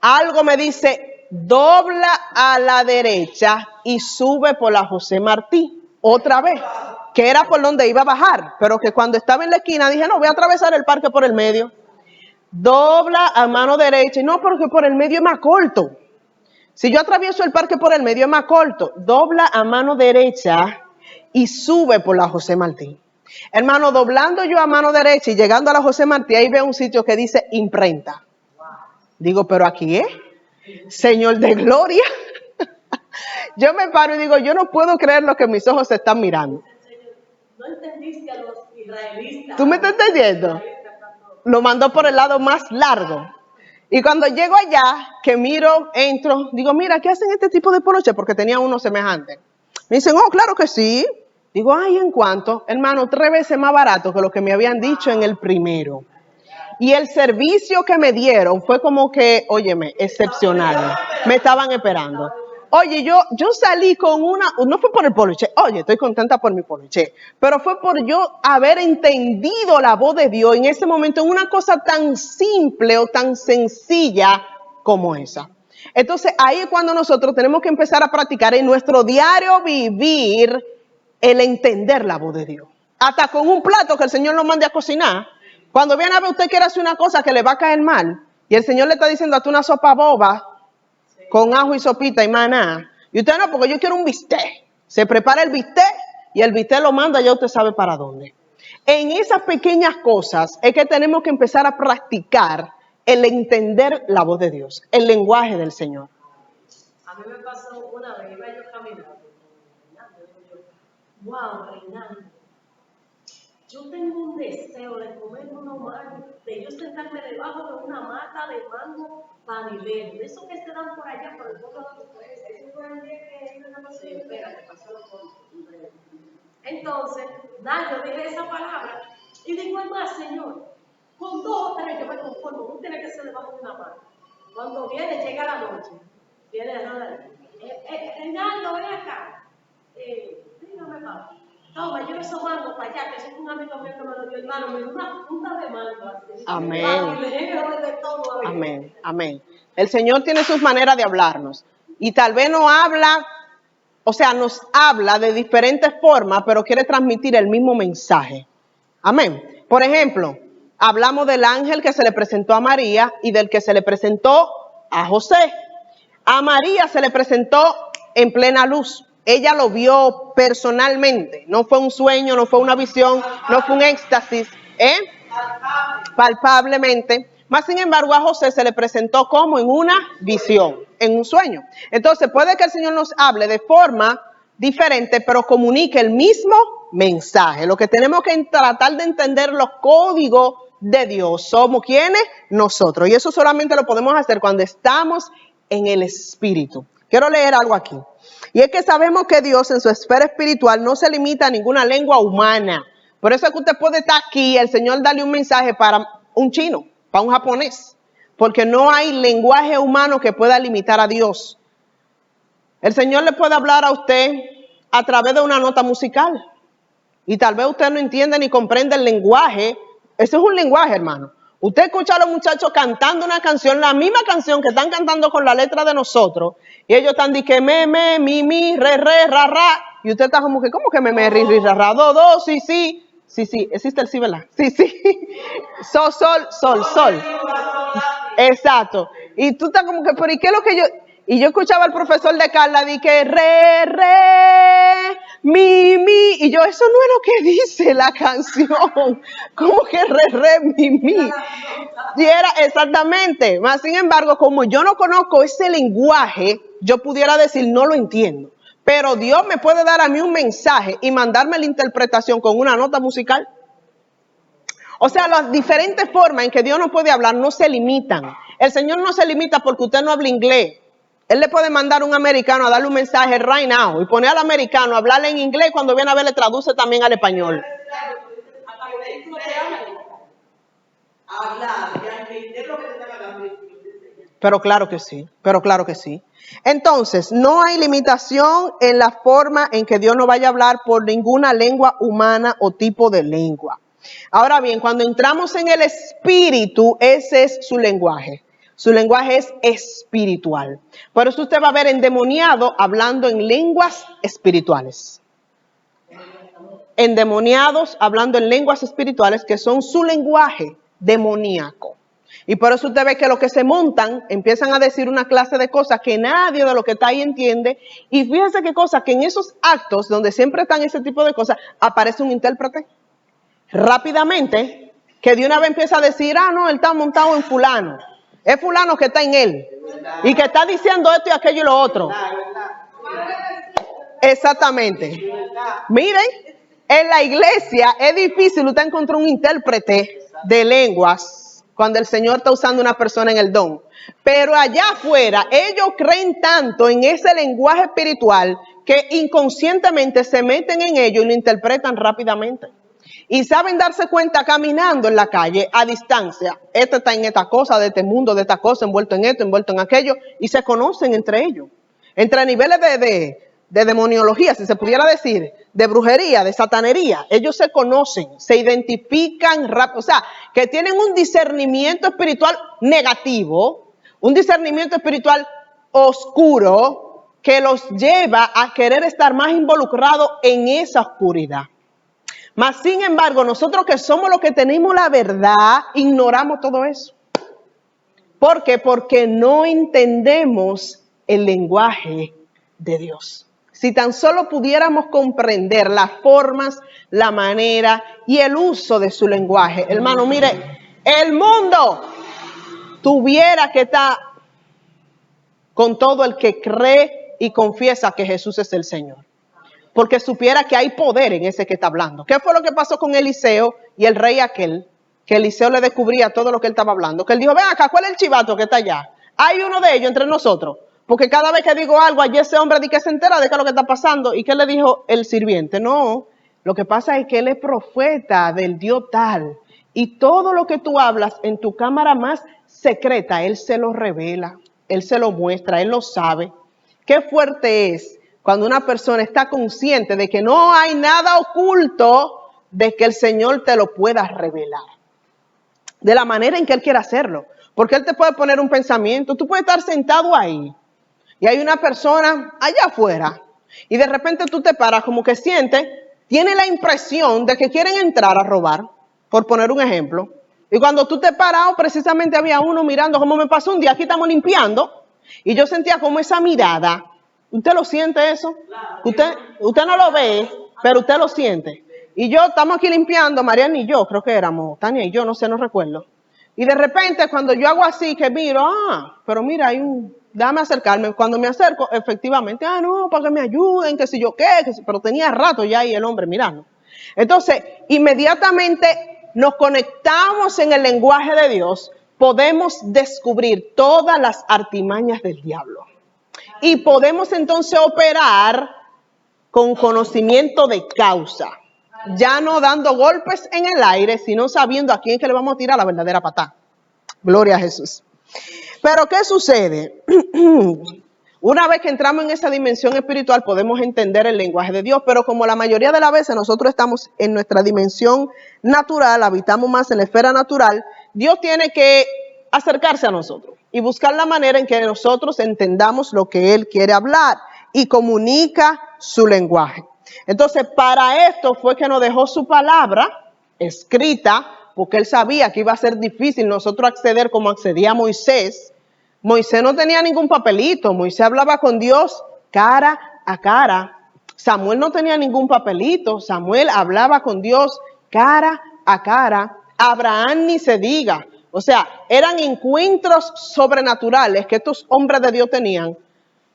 algo me dice, dobla a la derecha y sube por la José Martí, otra vez, que era por donde iba a bajar, pero que cuando estaba en la esquina dije, no, voy a atravesar el parque por el medio. Dobla a mano derecha, y no, porque por el medio es más corto. Si yo atravieso el parque por el medio es más corto, dobla a mano derecha y sube por la José Martí. Hermano, doblando yo a mano derecha y llegando a la José Martí, ahí veo un sitio que dice imprenta. Digo, pero aquí es, Señor de gloria. Yo me paro y digo, yo no puedo creer lo que mis ojos están mirando. No entendiste a los israelitas. ¿Tú me estás entendiendo? Lo mandó por el lado más largo. Y cuando llego allá, que miro, entro, digo, mira, ¿qué hacen este tipo de poloche? Porque tenía uno semejante. Me dicen, oh, claro que sí. Digo, ay, ¿en cuánto? Hermano, 3 veces más barato que lo que me habían dicho en el primero. Y el servicio que me dieron fue como que, óyeme, excepcional. Me estaban esperando. Oye, yo salí con no fue por el poloche, oye, estoy contenta por mi poloche, pero fue por yo haber entendido la voz de Dios en ese momento, en una cosa tan simple o tan sencilla como esa. Entonces, ahí es cuando nosotros tenemos que empezar a practicar en nuestro diario vivir el entender la voz de Dios. Hasta con un plato que el Señor nos mande a cocinar. Cuando viene a ver usted quiere hacer una cosa que le va a caer mal y el Señor le está diciendo hazte una sopa boba con ajo y sopita y maná. Y usted no, porque yo quiero un bistec. Se prepara el bistec y el bistec lo manda, ya usted sabe para dónde. En esas pequeñas cosas es que tenemos que empezar a practicar el entender la voz de Dios, el lenguaje del Señor. A mí me pasó una vez, iba yo caminando, wow, Reinaldo, yo tengo un deseo de comer unos mangos, de yo sentarme debajo de una mata de mango panilero, de esos que se dan por allá por el pueblo de ustedes. Ese fue el día que iba a pasar. Sí, espérate, pasó lo corto. Entonces, nada, yo dije esa palabra y digo, es más, Señor, con 2 o 3 yo me conformo, no tiene que ser debajo de una mata. Cuando viene, llega la noche, viene Reinaldo, ven acá. Dígame, papá. Toma, yo esos mangos para allá, que es un amigo mío que me lo dio, hermano, me dio una punta de mango así. Amén. Todo, amén, amén. El Señor tiene sus maneras de hablarnos. Y tal vez no habla, o sea, nos habla de diferentes formas, pero quiere transmitir el mismo mensaje. Amén. Por ejemplo, hablamos del ángel que se le presentó a María y del que se le presentó a José. A María se le presentó en plena luz. Ella lo vio personalmente. No fue un sueño, no fue una visión, no fue un éxtasis. Palpablemente. Más sin embargo, a José se le presentó como en una visión, en un sueño. Entonces, puede que el Señor nos hable de forma diferente, pero comunique el mismo mensaje. Lo que tenemos que tratar de entender los códigos de Dios. ¿Somos quiénes? Nosotros. Y eso solamente lo podemos hacer cuando estamos en el Espíritu. Quiero leer algo aquí. Y es que sabemos que Dios en su esfera espiritual no se limita a ninguna lengua humana. Por eso es que usted puede estar aquí, el Señor darle un mensaje para un chino, para un japonés. Porque no hay lenguaje humano que pueda limitar a Dios. El Señor le puede hablar a usted a través de una nota musical. Y tal vez usted no entiende ni comprende el lenguaje. Ese es un lenguaje, hermano. Usted escucha a los muchachos cantando una canción, la misma canción que están cantando con la letra de nosotros. Y ellos están diciendo me, mi, re, ra, ra. Y usted está como que me, ri, ra, ra, do, sí, sí. Sí, sí, existe el sí, ¿verdad? Sí, sí. Sol. Exacto. Y tú estás como que, pero ¿y qué es lo que yo...? Y yo escuchaba al profesor de Carla, di que re, mi, y yo, eso no es lo que dice la canción. ¿Cómo que re, mi? Y era exactamente. Más sin embargo, como yo no conozco ese lenguaje, yo pudiera decir, no lo entiendo. Pero Dios me puede dar a mí un mensaje y mandarme la interpretación con una nota musical. O sea, las diferentes formas en que Dios nos puede hablar no se limitan. El Señor no se limita porque usted no habla inglés. Él le puede mandar a un americano a darle un mensaje right now y poner al americano a hablarle en inglés, cuando viene a ver le traduce también al español. Pero claro que sí. Entonces, no hay limitación en la forma en que Dios nos vaya a hablar por ninguna lengua humana o tipo de lengua. Ahora bien, cuando entramos en el Espíritu, ese es su lenguaje. Su lenguaje es espiritual. Por eso usted va a ver endemoniado hablando en lenguas espirituales. Endemoniados hablando en lenguas espirituales que son su lenguaje demoníaco. Y por eso usted ve que los que se montan empiezan a decir una clase de cosas que nadie de lo que está ahí entiende. Y fíjense qué cosa, que en esos actos donde siempre están ese tipo de cosas, aparece un intérprete. Rápidamente, que de una vez empieza a decir, no, él está montado en fulano. Es fulano que está en él. Y que está diciendo esto y aquello y lo otro. Exactamente. Miren, en la iglesia es difícil usted encontrar un intérprete de lenguas cuando el Señor está usando una persona en el don. Pero allá afuera, ellos creen tanto en ese lenguaje espiritual que inconscientemente se meten en ello y lo interpretan rápidamente. Y saben darse cuenta caminando en la calle a distancia. Este está en esta cosa, de este mundo, de esta cosa, envuelto en esto, envuelto en aquello. Y se conocen entre ellos. Entre niveles de demoniología, si se pudiera decir, de brujería, de satanería. Ellos se conocen, se identifican rápido. O sea, que tienen un discernimiento espiritual negativo, un discernimiento espiritual oscuro, que los lleva a querer estar más involucrados en esa oscuridad. Mas, sin embargo, nosotros que somos los que tenemos la verdad, ignoramos todo eso. ¿Por qué? Porque no entendemos el lenguaje de Dios. Si tan solo pudiéramos comprender las formas, la manera y el uso de su lenguaje. Hermano, mire, el mundo tuviera que estar con todo el que cree y confiesa que Jesús es el Señor. Porque supiera que hay poder en ese que está hablando. ¿Qué fue lo que pasó con Eliseo y el rey aquel? Que Eliseo le descubría todo lo que él estaba hablando. Que él dijo, ven acá, ¿cuál es el chivato que está allá? Hay uno de ellos entre nosotros. Porque cada vez que digo algo, allí ese hombre dice que se entera de qué es lo que está pasando. ¿Y qué le dijo el sirviente? No, lo que pasa es que él es profeta del Dios tal. Y todo lo que tú hablas en tu cámara más secreta, él se lo revela, él se lo muestra, él lo sabe. Qué fuerte es cuando una persona está consciente de que no hay nada oculto, de que el Señor te lo pueda revelar. De la manera en que Él quiere hacerlo. Porque Él te puede poner un pensamiento. Tú puedes estar sentado ahí y hay una persona allá afuera. Y de repente tú te paras como que sientes, tiene la impresión de que quieren entrar a robar, por poner un ejemplo. Y cuando tú te paras, precisamente había uno mirando, como me pasó un día, aquí estamos limpiando. Y yo sentía como esa mirada. ¿Usted lo siente eso? Usted no lo ve, pero usted lo siente. Y yo, estamos aquí limpiando, Mariana y yo, creo que éramos, Tania y yo, no sé, no recuerdo. Y de repente, cuando yo hago así, que miro, pero mira, déjame acercarme. Cuando me acerco, efectivamente, no, para que me ayuden, que si yo qué, pero tenía rato ya ahí el hombre mirando. Entonces, inmediatamente nos conectamos en el lenguaje de Dios, podemos descubrir todas las artimañas del diablo. Y podemos entonces operar con conocimiento de causa. Ya no dando golpes en el aire, sino sabiendo a quién que le vamos a tirar la verdadera patada. Gloria a Jesús. Pero ¿qué sucede? Una vez que entramos en esa dimensión espiritual podemos entender el lenguaje de Dios, pero como la mayoría de las veces nosotros estamos en nuestra dimensión natural, habitamos más en la esfera natural, Dios tiene que acercarse a nosotros y buscar la manera en que nosotros entendamos lo que Él quiere hablar y comunica su lenguaje. Entonces, para esto fue que nos dejó su palabra escrita, porque Él sabía que iba a ser difícil nosotros acceder como accedía Moisés. Moisés no tenía ningún papelito, Moisés hablaba con Dios cara a cara. Samuel no tenía ningún papelito, Samuel hablaba con Dios cara a cara. Abraham ni se diga. O sea, eran encuentros sobrenaturales que estos hombres de Dios tenían,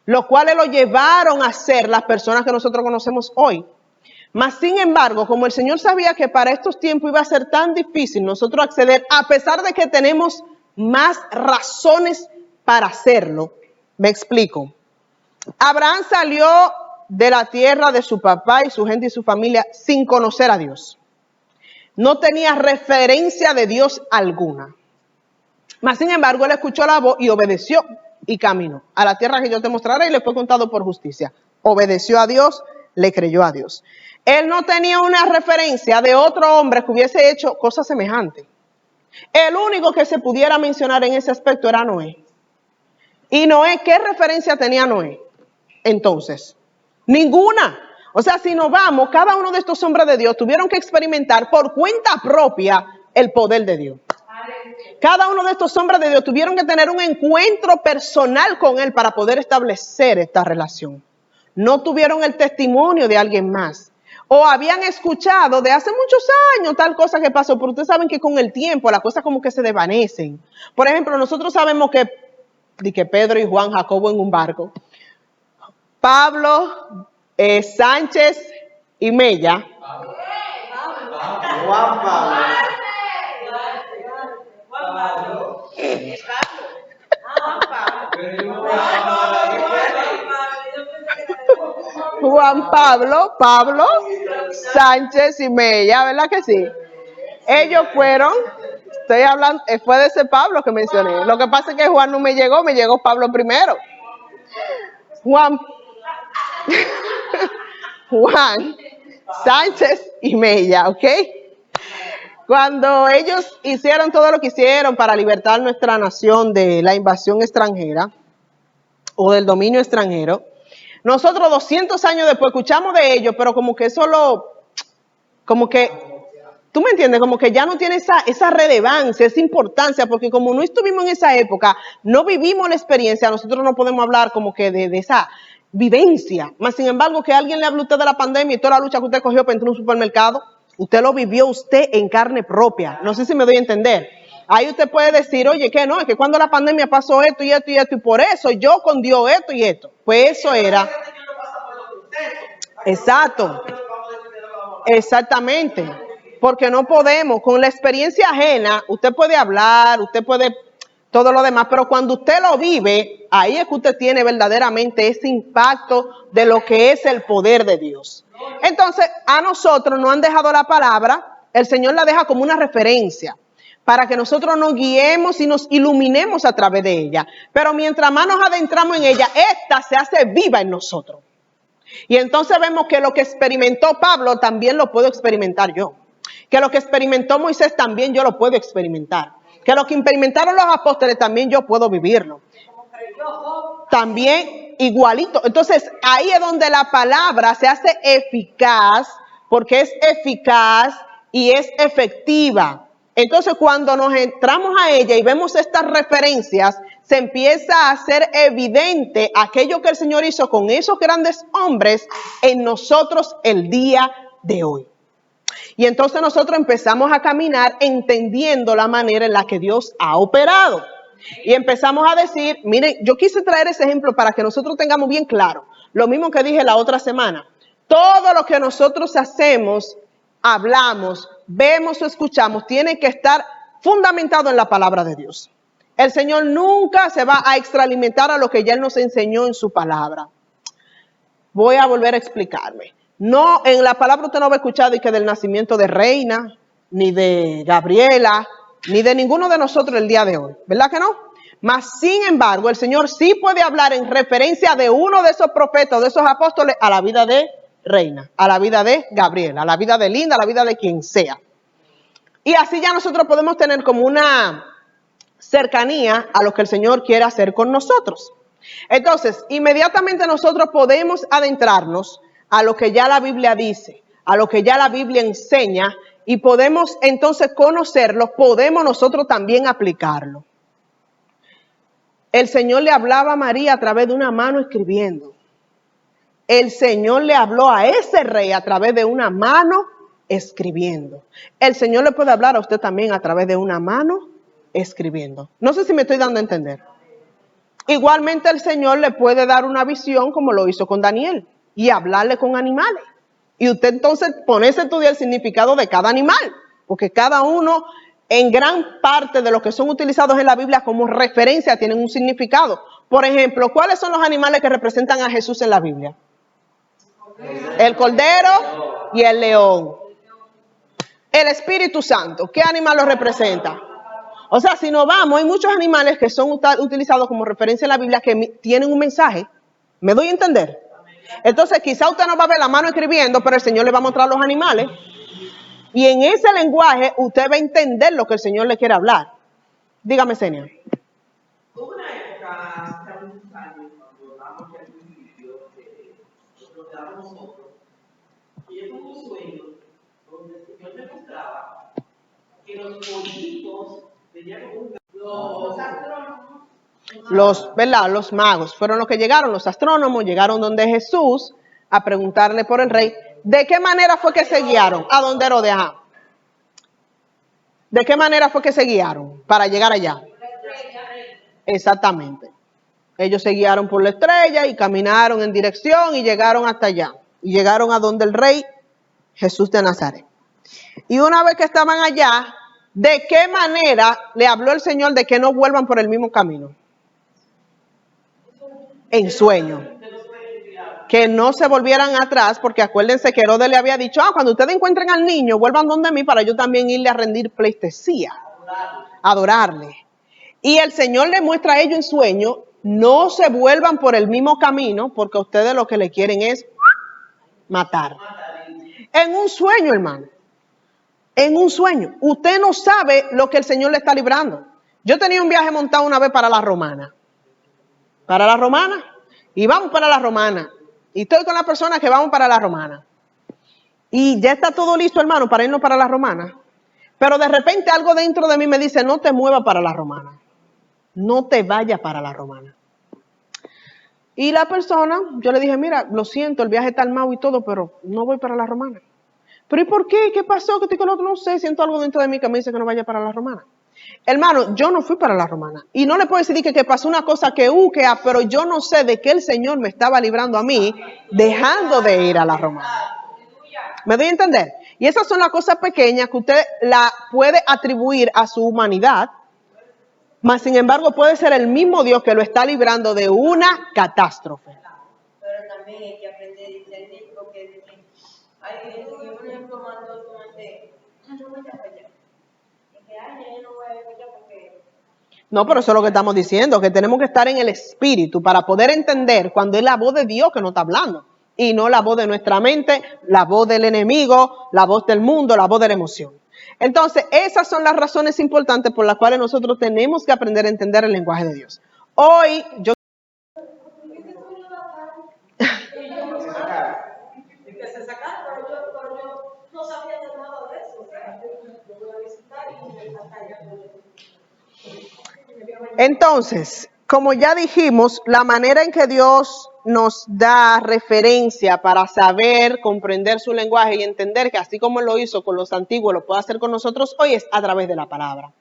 los cuales lo llevaron a ser las personas que nosotros conocemos hoy. Mas, sin embargo, como el Señor sabía que para estos tiempos iba a ser tan difícil nosotros acceder, a pesar de que tenemos más razones para hacerlo, me explico. Abraham salió de la tierra de su papá y su gente y su familia sin conocer a Dios. No tenía referencia de Dios alguna. Mas, sin embargo, él escuchó la voz y obedeció y caminó a la tierra que yo te mostraré y le fue contado por justicia. Obedeció a Dios, le creyó a Dios. Él no tenía una referencia de otro hombre que hubiese hecho cosas semejantes. El único que se pudiera mencionar en ese aspecto era Noé. Y Noé, ¿qué referencia tenía Noé? Entonces, ninguna. O sea, si nos vamos, cada uno de estos hombres de Dios tuvieron que experimentar por cuenta propia el poder de Dios. Cada uno de estos hombres de Dios tuvieron que tener un encuentro personal con Él para poder establecer esta relación. No tuvieron el testimonio de alguien más. O habían escuchado de hace muchos años tal cosa que pasó, pero ustedes saben que con el tiempo las cosas como que se desvanecen. Por ejemplo, nosotros sabemos que Pedro y Juan, Jacobo en un barco, Pablo, Sánchez y Mella. Juan Pablo. Juan Pablo, Sánchez y Mella, ¿verdad que sí? Ellos fueron, estoy hablando, fue de ese Pablo que mencioné. Lo que pasa es que Juan no me llegó Pablo primero. Juan, Sánchez y Mella, ¿ok? Cuando ellos hicieron todo lo que hicieron para libertar nuestra nación de la invasión extranjera o del dominio extranjero, nosotros 200 años después escuchamos de ellos, pero como que como que, ¿tú me entiendes? Como que ya no tiene esa relevancia, esa importancia, porque como no estuvimos en esa época, no vivimos la experiencia, nosotros no podemos hablar como que de esa vivencia. Mas, sin embargo, que alguien le hable a usted de la pandemia y toda la lucha que usted cogió para entrar a un supermercado, usted lo vivió usted en carne propia. No sé si me doy a entender. Ahí usted puede decir, oye, que no, es que cuando la pandemia pasó esto y esto y esto, y por eso yo con Dios esto y esto. Pues eso era. Exacto. Exactamente. Porque no podemos, con la experiencia ajena, usted puede hablar, usted puede todo lo demás, pero cuando usted lo vive, ahí es que usted tiene verdaderamente ese impacto de lo que es el poder de Dios. Entonces, a nosotros nos han dejado la palabra, el Señor la deja como una referencia, para que nosotros nos guiemos y nos iluminemos a través de ella. Pero mientras más nos adentramos en ella, esta se hace viva en nosotros. Y entonces vemos que lo que experimentó Pablo también lo puedo experimentar yo. Que lo que experimentó Moisés también yo lo puedo experimentar. Que lo que experimentaron los apóstoles también yo puedo vivirlo. También igualito. Entonces ahí es donde la palabra se hace eficaz, porque es eficaz y es efectiva. Entonces cuando nos entramos a ella y vemos estas referencias, se empieza a hacer evidente aquello que el Señor hizo con esos grandes hombres en nosotros el día de hoy. Y entonces nosotros empezamos a caminar entendiendo la manera en la que Dios ha operado. Y empezamos a decir, miren, yo quise traer ese ejemplo para que nosotros tengamos bien claro, lo mismo que dije la otra semana. Todo lo que nosotros hacemos, hablamos, vemos o escuchamos tiene que estar fundamentado en la palabra de Dios. El Señor nunca se va a extralimitar a lo que ya Él nos enseñó en su palabra. Voy a volver a explicarme. No, en la palabra usted no va a escuchar de que del nacimiento de Reina, ni de Gabriela, ni de ninguno de nosotros el día de hoy. ¿Verdad que no? Mas, sin embargo, el Señor sí puede hablar en referencia de uno de esos profetas, de esos apóstoles, a la vida de Reina, a la vida de Gabriela, a la vida de Linda, a la vida de quien sea. Y así ya nosotros podemos tener como una cercanía a lo que el Señor quiere hacer con nosotros. Entonces, inmediatamente nosotros podemos adentrarnos a lo que ya la Biblia dice, a lo que ya la Biblia enseña, y podemos entonces conocerlo, podemos nosotros también aplicarlo. El Señor le hablaba a María a través de una mano escribiendo. El Señor le habló a ese rey a través de una mano escribiendo. El Señor le puede hablar a usted también a través de una mano escribiendo. No sé si me estoy dando a entender. Igualmente el Señor le puede dar una visión como lo hizo con Daniel y hablarle con animales. Y usted entonces ponerse a estudiar el significado de cada animal, porque cada uno en gran parte de los que son utilizados en la Biblia como referencia tienen un significado. Por ejemplo, ¿cuáles son los animales que representan a Jesús en la Biblia? El cordero y el león. El Espíritu Santo, ¿qué animal lo representa? O sea, si nos vamos, hay muchos animales que son utilizados como referencia en la Biblia que tienen un mensaje. ¿Me doy a entender? Entonces, quizá usted no va a ver la mano escribiendo, pero el Señor le va a mostrar los animales. Y en ese lenguaje, usted va a entender lo que el Señor le quiere hablar. Dígame, Senia. Hubo una época hace algunos años, cuando dábamos el principio de lo que dábamos nosotros, y yo tuve un sueño donde el Señor me mostraba que los pollitos tenían los astrónomos. ¿Verdad? Los magos fueron los que llegaron, los astrónomos llegaron donde Jesús a preguntarle por el rey. ¿De qué manera fue que se guiaron? ¿A dónde Herodes? ¿De qué manera fue que se guiaron para llegar allá? Exactamente. Ellos se guiaron por la estrella y caminaron en dirección y llegaron hasta allá. Y llegaron a donde el rey Jesús de Nazaret. Y una vez que estaban allá, ¿de qué manera le habló el Señor de que no vuelvan por el mismo camino? En sueño. Que no se volvieran atrás, porque acuérdense que Herodes le había dicho, cuando ustedes encuentren al niño, vuelvan donde mí para yo también irle a rendir pleitesía, adorarle. Y el Señor le muestra a ellos en sueño, no se vuelvan por el mismo camino, porque ustedes lo que le quieren es matar. En un sueño, hermano. En un sueño. Usted no sabe lo que el Señor le está librando. Yo tenía un viaje montado una vez para la Romana. Para la Romana. Y vamos para la Romana. Y estoy con la persona que vamos para la Romana. Y ya está todo listo, hermano, para irnos para la Romana. Pero de repente algo dentro de mí me dice, no te muevas para la Romana. No te vayas para la Romana. Y la persona, yo le dije, mira, lo siento, el viaje está armado y todo, pero no voy para la Romana. ¿Pero y por qué? ¿Qué pasó? ¿Qué estoy con otro? No sé, siento algo dentro de mí que me dice que no vaya para la Romana. Hermano, yo no fui para la Romana. Y no le puedo decir que pasó una cosa que pero yo no sé de qué el Señor me estaba librando a mí, dejando de ir a la Romana. ¿Me doy a entender? Y esas son las cosas pequeñas que usted la puede atribuir a su humanidad, mas sin embargo puede ser el mismo Dios que lo está librando de una catástrofe. Pero también hay que aprender a discernir, porque hay gente que, por ejemplo, mandó tomate, no voy a allá. Y que, yo no voy a allá porque... No, pero eso es lo que estamos diciendo, que tenemos que estar en el espíritu para poder entender cuando es la voz de Dios que nos está hablando. Y no la voz de nuestra mente, la voz del enemigo, la voz del mundo, la voz de la emoción. Entonces, esas son las razones importantes por las cuales nosotros tenemos que aprender a entender el lenguaje de Dios. Hoy, yo... Que se sacaron, pero yo no sabía de nada de eso. O sea, yo voy a visitar y me batalla con eso. Entonces, como ya dijimos, la manera en que Dios nos da referencia para saber, comprender su lenguaje y entender que así como Él lo hizo con los antiguos, lo puede hacer con nosotros hoy es a través de la palabra.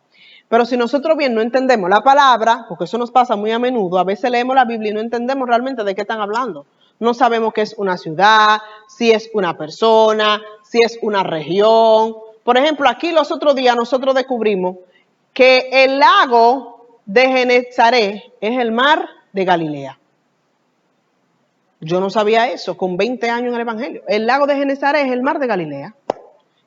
Pero si nosotros bien no entendemos la palabra, porque eso nos pasa muy a menudo, a veces leemos la Biblia y no entendemos realmente de qué están hablando. No sabemos qué es una ciudad, si es una persona, si es una región, Por ejemplo, aquí los otros días nosotros descubrimos que el lago de Genezaret es el mar de Galilea. Yo no sabía eso con 20 años en el Evangelio. El lago de Genezaret es el mar de Galilea.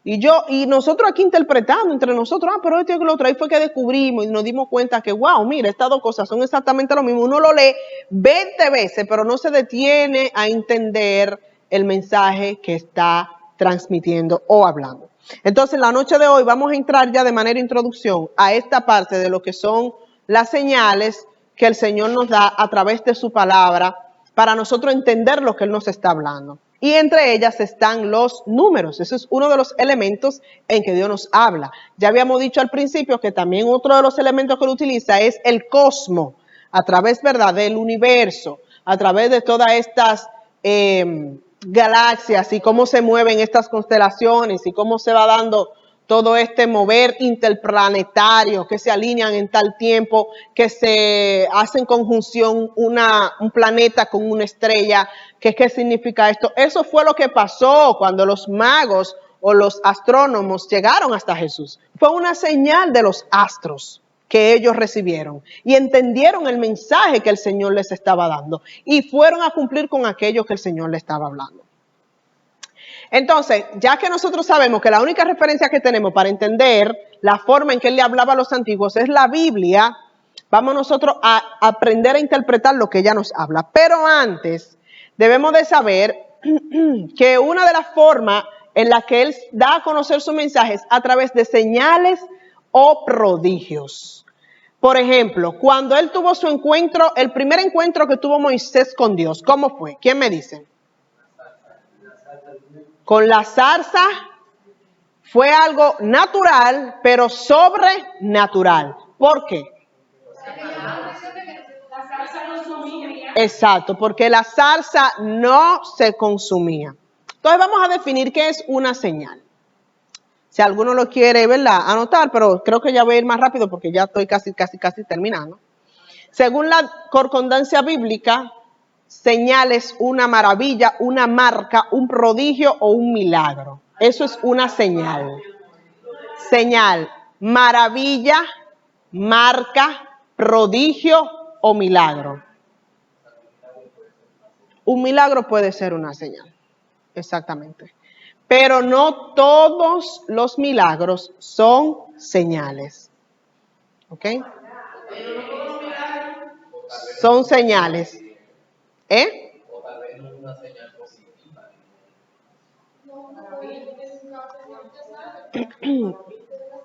Y nosotros aquí interpretando entre nosotros, pero esto y lo otro, ahí fue que descubrimos y nos dimos cuenta que, wow, mira, estas dos cosas son exactamente lo mismo. Uno lo lee 20 veces, pero no se detiene a entender el mensaje que está transmitiendo o hablando. Entonces, la noche de hoy vamos a entrar ya de manera introducción a esta parte de lo que son las señales que el Señor nos da a través de su palabra para nosotros entender lo que Él nos está hablando. Y entre ellas están los números. Ese es uno de los elementos en que Dios nos habla. Ya habíamos dicho al principio que también otro de los elementos que Él utiliza es el cosmos, a través, ¿verdad?, del universo, a través de todas estas galaxias y cómo se mueven estas constelaciones y cómo se va dando todo este mover interplanetario, que se alinean en tal tiempo, que se hacen conjunción un planeta con una estrella. ¿Qué significa esto? Eso fue lo que pasó cuando los magos o los astrónomos llegaron hasta Jesús. Fue una señal de los astros que ellos recibieron y entendieron el mensaje que el Señor les estaba dando y fueron a cumplir con aquello que el Señor les estaba hablando. Entonces, ya que nosotros sabemos que la única referencia que tenemos para entender la forma en que Él le hablaba a los antiguos es la Biblia, vamos nosotros a aprender a interpretar lo que ella nos habla. Pero antes, debemos de saber que una de las formas en la que Él da a conocer su mensaje es a través de señales o prodigios. Por ejemplo, cuando Él tuvo su encuentro, el primer encuentro que tuvo Moisés con Dios, ¿cómo fue? ¿Quién me dice? Con la zarza fue algo natural, pero sobrenatural. ¿Por qué? Exacto, porque la zarza no se consumía. Entonces vamos a definir qué es una señal. Si alguno lo quiere, ¿verdad?, anotar, pero creo que ya voy a ir más rápido porque ya estoy casi terminando. Según la concordancia bíblica, señal es una maravilla, una marca, un prodigio o un milagro. Eso es una señal. Señal, maravilla, marca, prodigio o milagro. Un milagro puede ser una señal, exactamente. Pero no todos los milagros son señales. ¿Ok? Son señales. O tal vez no es una señal positiva.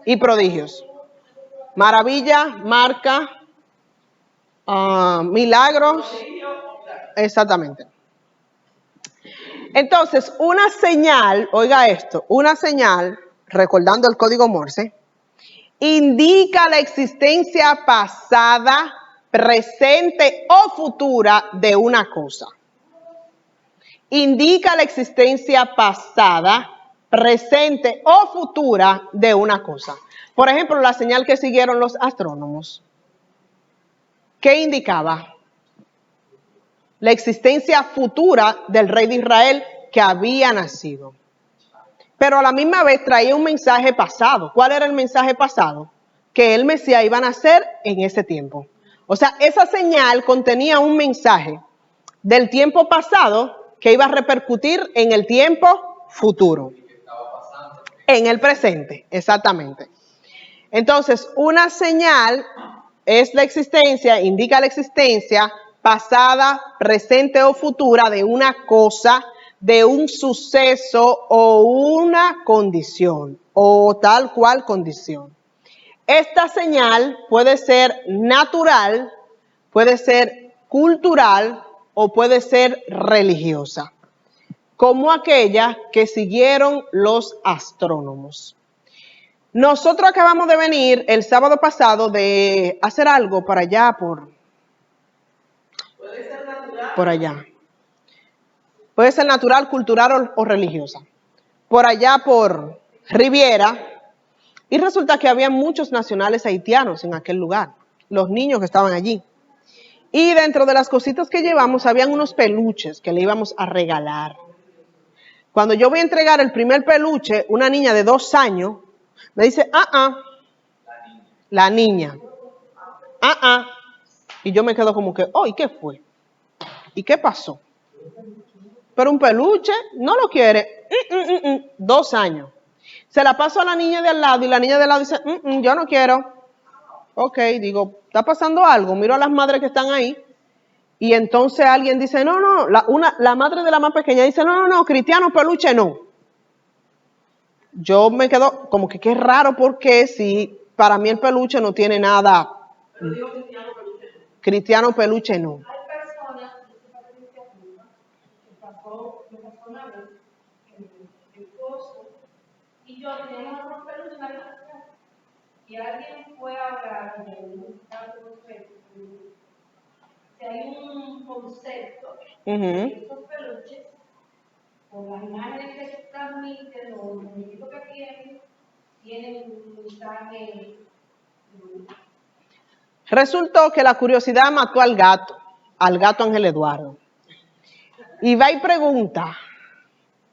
Y prodigios. Maravilla, marca, milagros. Exactamente. Entonces, una señal, oiga esto, una señal, recordando el código Morse, indica la existencia pasada, presente o futura de una cosa. Indica la existencia pasada, presente o futura de una cosa. Por ejemplo, la señal que siguieron los astrónomos. ¿Qué indicaba? La existencia futura del rey de Israel que había nacido. Pero a la misma vez traía un mensaje pasado. ¿Cuál era el mensaje pasado? Que el Mesías iba a nacer en ese tiempo. O sea, esa señal contenía un mensaje del tiempo pasado que iba a repercutir en el tiempo futuro. En el presente, exactamente. Entonces, una señal es la existencia, indica la existencia pasada, presente o futura de una cosa, de un suceso o una condición, o tal cual condición. Esta señal puede ser natural, puede ser cultural o puede ser religiosa, como aquella que siguieron los astrónomos. Nosotros acabamos de venir el sábado pasado de hacer algo para allá por allá. Puede ser natural, cultural o religiosa. Por allá por Riviera. Y resulta que había muchos nacionales haitianos en aquel lugar. Los niños que estaban allí. Y dentro de las cositas que llevamos, habían unos peluches que le íbamos a regalar. Cuando yo voy a entregar el primer peluche, una niña de 2 años, me dice, la niña. Y yo me quedo como que, oh, ¿y qué fue? ¿Y qué pasó? Pero un peluche, no lo quiere. 2 años. Se la paso a la niña de al lado y la niña de al lado dice, yo no quiero. Ok, digo, ¿está pasando algo? Miro a las madres que están ahí. Y entonces alguien dice, no, la madre de la más pequeña dice, no, cristiano, peluche no. Yo me quedo como que qué raro, porque si para mí el peluche no tiene nada. Pero digo cristiano, peluche. Cristiano, peluche no. Hay personas, me pasó una vez, el esposo y yo teníamos otros peluches en la habitación, y alguien fue a hablar de un caso de que hay un concepto de estos peluches, con las imágenes que se transmiten, o los muñequitos que tienen un mensaje. Resultó que la curiosidad mató al gato Ángel Eduardo. Y va y pregunta,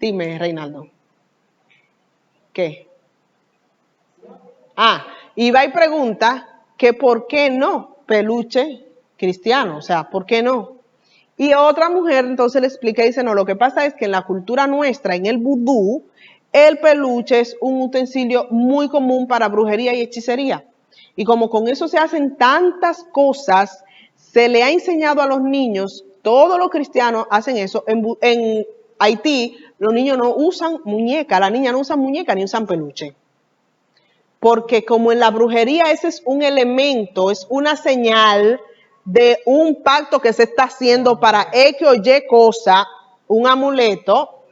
dime, Reinaldo, ¿qué? Y va y pregunta que por qué no peluche cristiano, o sea, ¿por qué no? Y otra mujer entonces le explica y dice, no, lo que pasa es que en la cultura nuestra, en el vudú, el peluche es un utensilio muy común para brujería y hechicería. Y como con eso se hacen tantas cosas, se le ha enseñado a los niños, todos los cristianos hacen eso. En Haití, los niños no usan muñeca, las niñas no usan muñeca ni usan peluche. Porque como en la brujería ese es un elemento, es una señal de un pacto que se está haciendo para X o Y cosa, un amuleto,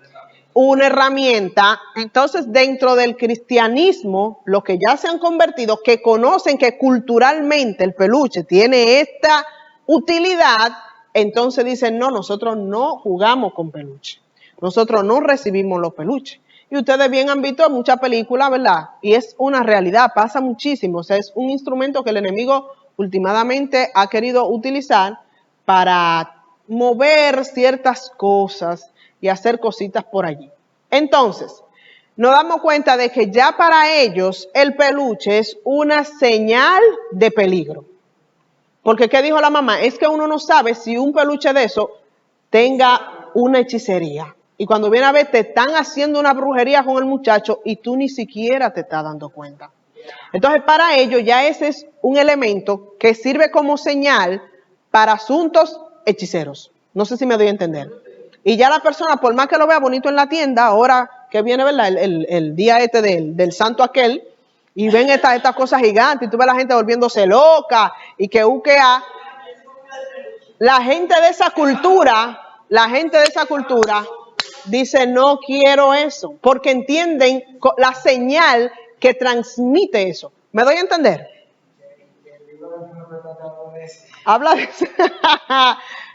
una herramienta. Entonces, dentro del cristianismo, los que ya se han convertido, que conocen que culturalmente el peluche tiene esta utilidad, entonces dicen, no, nosotros no jugamos con peluche. Nosotros no recibimos los peluches. Y ustedes bien han visto muchas películas, ¿verdad? Y es una realidad, pasa muchísimo. O sea, es un instrumento que el enemigo últimamente ha querido utilizar para mover ciertas cosas y hacer cositas por allí. Entonces, nos damos cuenta de que ya para ellos el peluche es una señal de peligro. Porque, ¿qué dijo la mamá? Es que uno no sabe si un peluche de eso tenga una hechicería. Y cuando viene a ver, te están haciendo una brujería con el muchacho y tú ni siquiera te estás dando cuenta. Entonces, para ellos ya ese es un elemento que sirve como señal para asuntos hechiceros. No sé si me doy a entender. Y ya la persona, por más que lo vea bonito en la tienda, ahora que viene, ¿verdad? El día del santo aquel, y ven estas cosas gigantes, y tú ves a la gente volviéndose loca, y que la gente de esa cultura dice, no quiero eso, porque entienden la señal que transmite eso. ¿Me doy a entender? Habla de eso.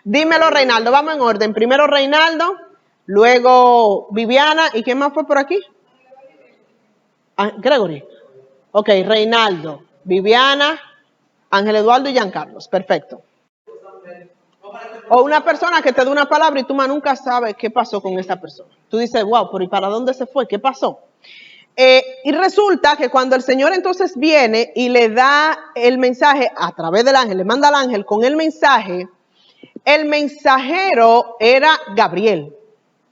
Dímelo, Reinaldo, vamos en orden. Primero Reinaldo, luego Viviana, ¿y quién más fue por aquí? Gregory. Ok, Reinaldo, Viviana, Ángel Eduardo y Giancarlos. Perfecto. O una persona que te dé una palabra y tú más nunca sabes qué pasó con esa persona. Tú dices, wow, pero ¿y para dónde se fue? ¿Qué pasó? Y resulta que cuando el Señor entonces viene y le da el mensaje a través del ángel, le manda al ángel con el mensaje, el mensajero era Gabriel,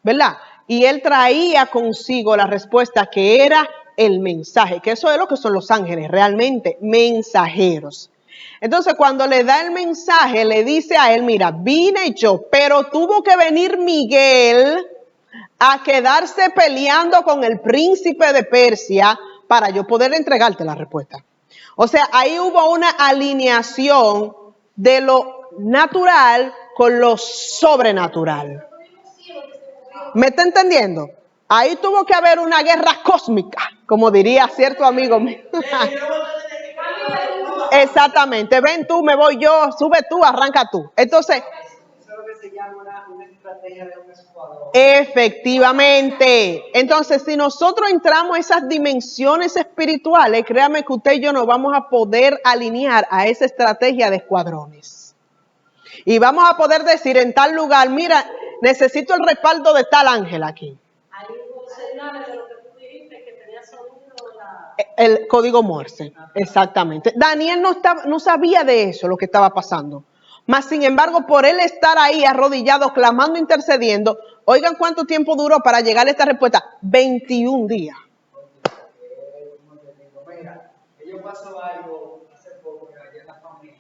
¿verdad? Y él traía consigo la respuesta que era el mensaje, que eso es lo que son los ángeles, realmente mensajeros. Entonces, cuando le da el mensaje, le dice a él, mira, vine yo, pero tuvo que venir Miguel a quedarse peleando con el príncipe de Persia para yo poder entregarte la respuesta. O sea, ahí hubo una alineación de lo natural con lo sobrenatural. ¿Me está entendiendo? Ahí tuvo que haber una guerra cósmica, como diría cierto amigo mío. Exactamente, ven tú, me voy yo, sube tú, arranca tú. Entonces, eso es lo que se llama una estrategia de un escuadrón. Efectivamente. Entonces, si nosotros entramos a esas dimensiones espirituales, créame que usted y yo nos vamos a poder alinear a esa estrategia de escuadrones. Y vamos a poder decir en tal lugar, mira, necesito el respaldo de tal ángel aquí. Hay señales de lo que tú dijiste, que tenía sonido El código Morse, exactamente. Daniel no sabía de eso, lo que estaba pasando. Mas, sin embargo, por él estar ahí arrodillado, clamando, intercediendo, oigan cuánto tiempo duró para llegar a esta respuesta. 21 días. Mira, yo pasó algo hace poco, allá en la familia,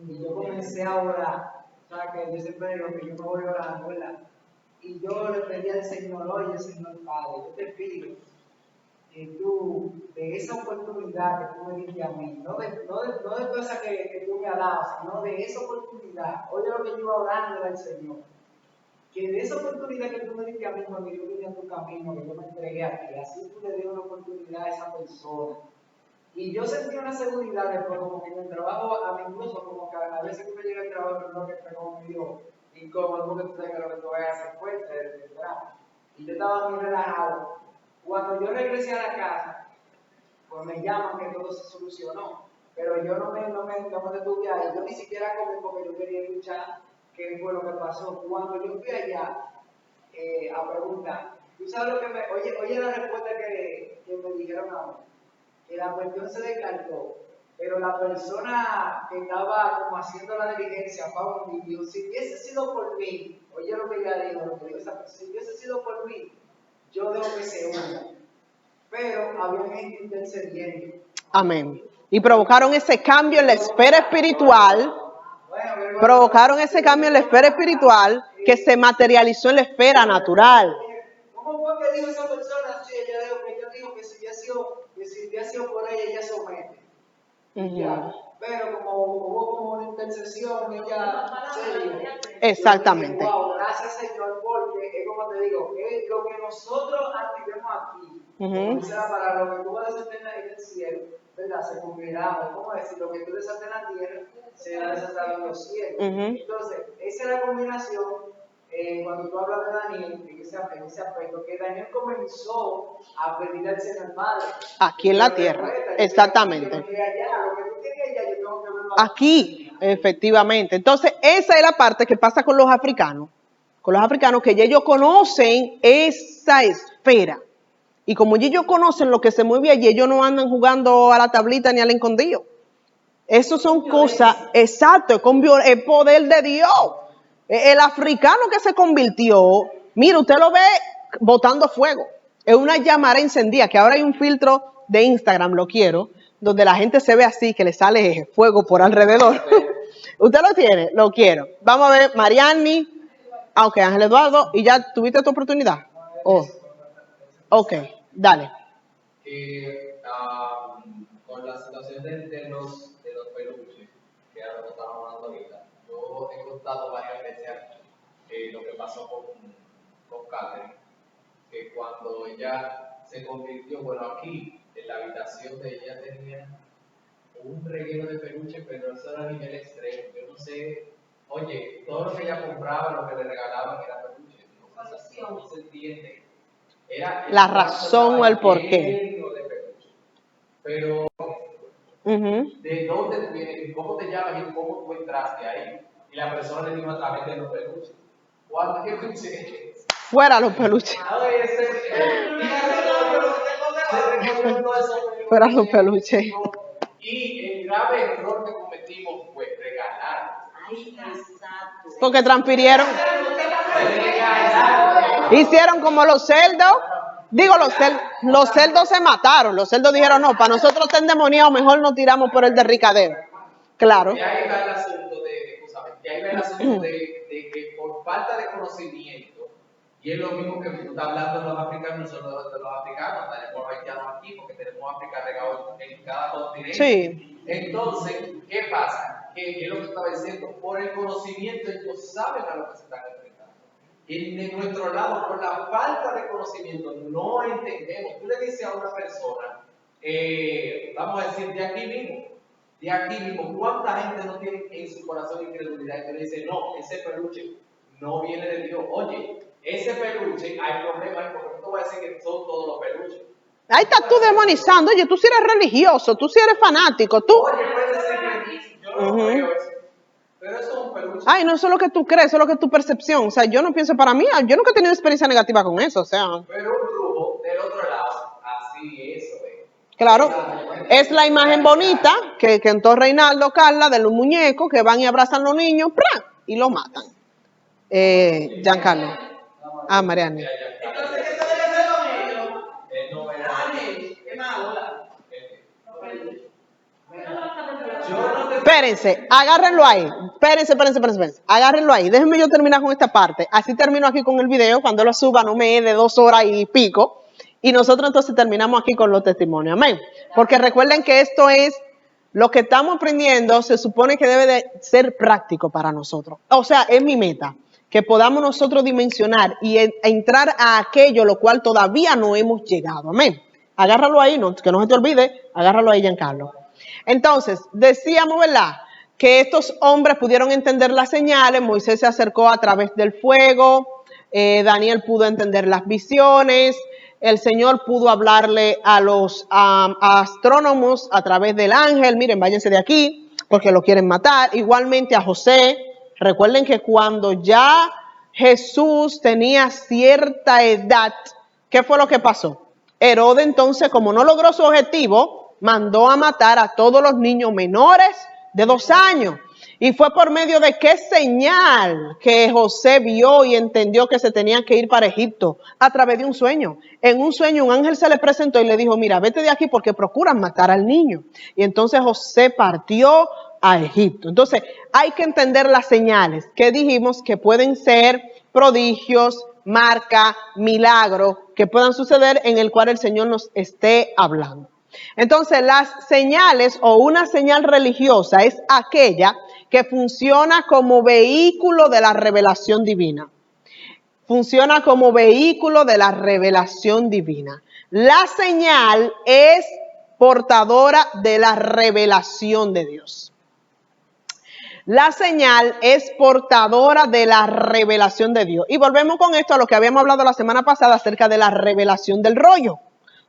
y yo comencé a orar, o sea, que yo siempre digo que yo me voy orando, ¿verdad? Y yo le pedí al Señor, oye, Señor Padre, yo te pido que tú, de esa oportunidad que tú me diste a mí, no de cosas que tú me has dado, sino de esa oportunidad, oye lo que yo iba orando al Señor, que de esa oportunidad que tú me diste a mí cuando yo vine a tu camino, que yo me entregué a ti, así tú le des una oportunidad a esa persona. Y yo sentí una seguridad después, como que en el trabajo, a mí incluso, como que a veces que me llega el trabajo, no que estoy como medio incómodo, porque tú sabes que lo que tú vayas a hacer fuerte, ¿verdad? Y yo estaba muy relajado. Cuando yo regresé a la casa, pues me llaman que todo se solucionó. Pero yo no me detuve ahí, yo ni siquiera comí porque yo quería escuchar qué fue lo que pasó. Cuando yo fui allá a preguntar, ¿tú sabes lo que oye la respuesta que me dijeron a mí? Que la cuestión se descartó, pero la persona que estaba como haciendo la diligencia, Pablo, me dijo, si hubiese sido por mí, oye lo que ella dijo, lo que dijo esa persona, si hubiese sido por mí, yo dejo que se hunda. Pero había gente intercediendo. Amén. Y provocaron ese cambio en la esfera espiritual. Provocaron ese cambio en la esfera espiritual que se materializó en la esfera natural. ¿Cómo fue que dijo esa persona? Sí, ella dijo que si hubiera sido por ella somete. Ya. Pero como hubo como una intercesión, ella se dio. Exactamente. Wow, gracias Señor, porque es como te digo, es lo que nosotros activemos aquí. Como dice la palabra, lo que tú vas a desatar en el cielo, ¿verdad? Se cumplirá. ¿Cómo decir? Lo que tú desatas en la tierra, será desatado en los cielos. Entonces, esa es la combinación. Cuando tú hablas de Daniel, en ese aspecto, que Daniel comenzó a pedir al Señor Padre. Aquí en la tierra, exactamente. Aquí, efectivamente. Entonces, esa es la parte que pasa con los africanos. Con los africanos, que ya ellos conocen esa esfera. Y como ellos conocen lo que se mueve allí, ellos no andan jugando a la tablita ni al escondido. Eso son cosas, exacto, con el poder de Dios. El africano que se convirtió, mira, usted lo ve botando fuego. Es una llamara encendida, que ahora hay un filtro de Instagram, lo quiero, donde la gente se ve así, que le sale fuego por alrededor. ¿Usted lo tiene? Lo quiero. Vamos a ver, Mariani, aunque Ángel Eduardo, ¿y ya tuviste tu oportunidad? Oh. Ok, dale. Con la situación de los peluches, que ahora lo estamos hablando ahorita, yo he contado varias veces aquí lo que pasó con Catherine, que cuando ella se convirtió, bueno, aquí en la habitación de ella tenía un reguero de peluches, pero eso era a nivel extremo. Yo no sé, oye, todo lo que ella compraba, lo que le regalaban era peluches. No se entiende. Era la razón o el porqué. Pero, ¿de dónde tú vienes? ¿Cómo te llamas y cómo tú entraste ahí? Y la persona le dijo a través de los peluches. ¿Cuándo que escuché? Fuera los peluches. Fuera los peluches. Y el grave error que cometimos fue regalar. Porque transfirieron. Hicieron como los cerdos. Digo, los cerdos se mataron. Los cerdos dijeron, no, para nosotros está endemoniado, mejor nos tiramos por el derricadero. Claro. Y ahí va el asunto de que por falta de conocimiento, y es lo mismo que tú estás hablando de los africanos, nosotros de los africanos, tenemos haitianos aquí, porque tenemos África regado en cada continente. Sí. Entonces, ¿qué pasa? Que es lo que estaba diciendo, por el conocimiento ellos saben a lo que se están enfrentando. Y de nuestro lado, por la falta de conocimiento, no entendemos. Tú le dices a una persona, vamos a decir, de aquí mismo, ¿cuánta gente no tiene en su corazón incredulidad? Y tú le dices, no, ese peluche no viene de Dios. Oye, ese peluche, hay problemas, porque no te voy a decir que son todos los peluches. Ahí estás tú demonizando. Oye, tú sí eres religioso, tú sí eres fanático, tú. Oye, puede ser que yo no creo eso. Pero eso es un peluche. Ay, no, eso es lo que tú crees, eso es lo que es tu percepción. O sea, yo no pienso para mí, yo nunca he tenido experiencia negativa con eso, o sea. Pero un Claro, es la imagen bonita que cantó Reinaldo, Carla, de los muñecos que van y abrazan a los niños ¡pran! Y lo matan. Giancarlo. Ah, Mariana. Entonces, ¿qué se debe hacer con ellos? No era. Dale, ¿qué más ahora? Espérense, agárrenlo ahí. Espérense. Agárrenlo ahí. Déjenme yo terminar con esta parte. Así termino aquí con el video. Cuando lo suba no me de 2 horas y pico. Y nosotros entonces terminamos aquí con los testimonios. Amén. Porque recuerden que esto es lo que estamos aprendiendo. Se supone que debe de ser práctico para nosotros. O sea, es mi meta. Que podamos nosotros dimensionar y entrar a aquello lo cual todavía no hemos llegado. Amén. Agárralo ahí, no, que no se te olvide. Agárralo ahí, Giancarlo. Entonces, decíamos, ¿verdad?, que estos hombres pudieron entender las señales. Moisés se acercó a través del fuego, Daniel pudo entender las visiones, el Señor pudo hablarle a los astrónomos a través del ángel, miren, váyanse de aquí, porque lo quieren matar. Igualmente a José, recuerden que cuando ya Jesús tenía cierta edad, ¿qué fue lo que pasó? Herodes entonces, como no logró su objetivo, mandó a matar a todos los niños menores de 2 años. Y fue por medio de qué señal que José vio y entendió que se tenía que ir para Egipto, a través de un sueño. En un sueño un ángel se le presentó y le dijo, mira, vete de aquí porque procuran matar al niño. Y entonces José partió a Egipto. Entonces hay que entender las señales que dijimos que pueden ser prodigios, marca, milagro, que puedan suceder en el cual el Señor nos esté hablando. Entonces, las señales o una señal religiosa es aquella que funciona como vehículo de la revelación divina. Funciona como vehículo de la revelación divina. La señal es portadora de la revelación de Dios. La señal es portadora de la revelación de Dios. Y volvemos con esto a lo que habíamos hablado la semana pasada acerca de la revelación del rollo.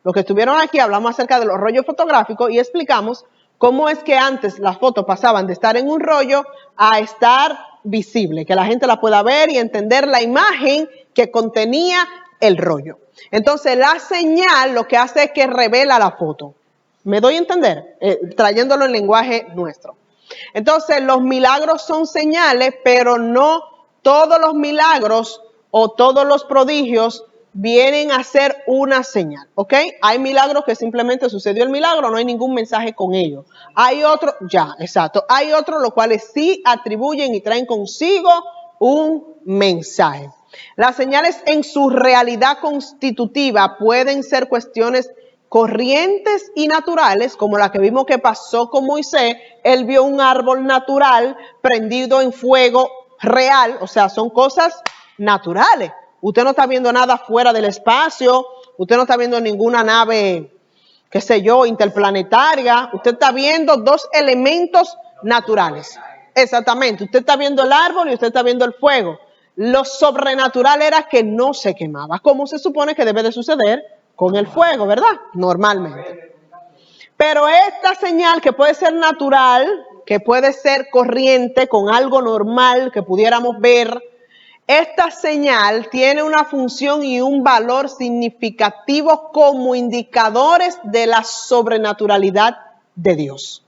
Los que estuvieron aquí hablamos acerca de los rollos fotográficos y explicamos cómo es que antes las fotos pasaban de estar en un rollo a estar visible, que la gente la pueda ver y entender la imagen que contenía el rollo. Entonces la señal lo que hace es que revela la foto. ¿Me doy a entender? Trayéndolo en lenguaje nuestro. Entonces los milagros son señales, pero no todos los milagros o todos los prodigios vienen a ser una señal, ¿ok? Hay milagros que simplemente sucedió el milagro, no hay ningún mensaje con ellos. Hay otros, hay otros los cuales sí atribuyen y traen consigo un mensaje. Las señales en su realidad constitutiva pueden ser cuestiones corrientes y naturales, como la que vimos que pasó con Moisés. Él vio un árbol natural prendido en fuego real, o sea, son cosas naturales. Usted no está viendo nada fuera del espacio, usted no está viendo ninguna nave, qué sé yo, interplanetaria. Usted está viendo 2 elementos naturales. Exactamente, usted está viendo el árbol y usted está viendo el fuego. Lo sobrenatural era que no se quemaba, como se supone que debe de suceder con el fuego, ¿verdad? Normalmente. Pero esta señal que puede ser natural, que puede ser corriente, con algo normal que pudiéramos ver, esta señal tiene una función y un valor significativo como indicadores de la sobrenaturalidad de Dios.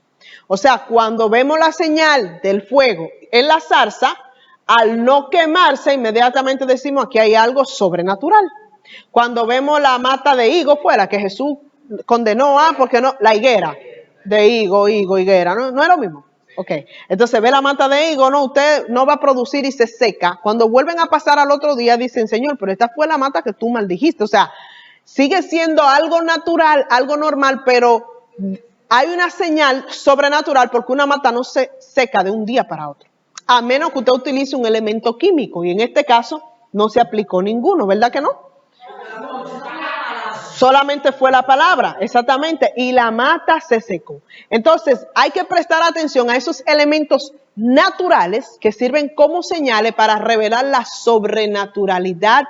O sea, cuando vemos la señal del fuego en la zarza, al no quemarse, inmediatamente decimos aquí hay algo sobrenatural. Cuando vemos la mata de higo fuera, que Jesús condenó porque no, la higuera de higuera, no es lo mismo. Ok, entonces ve la mata de higo, no, usted no va a producir y se seca. Cuando vuelven a pasar al otro día, dicen, Señor, pero esta fue la mata que tú maldijiste. O sea, sigue siendo algo natural, algo normal, pero hay una señal sobrenatural porque una mata no se seca de un día para otro. A menos que usted utilice un elemento químico, y en este caso no se aplicó ninguno, ¿verdad que no? Solamente fue la palabra, exactamente, y la mata se secó. Entonces, hay que prestar atención a esos elementos naturales que sirven como señales para revelar la sobrenaturalidad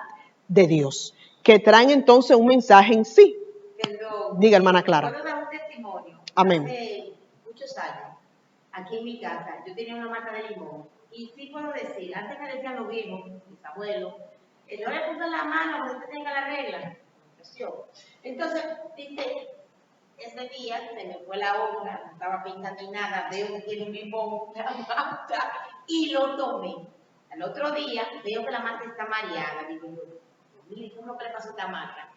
de Dios, que traen entonces un mensaje en sí. Perdón, Diga, hermana Clara. ¿puedo dar un testimonio? Amén. Hace muchos años, aquí en mi casa, yo tenía una mata de limón. Y sí puedo decir, antes me decían los viejos, mis abuelos, no le pongan la mano cuando usted tenga la regla. Entonces, dice, ese día se me fue la onda, no estaba pintando ni nada, veo que tiene un limón, la mata, y lo tomé. Al otro día veo que la mata está mareada, digo yo, mire, ¿cómo es que le pasó a esta mata?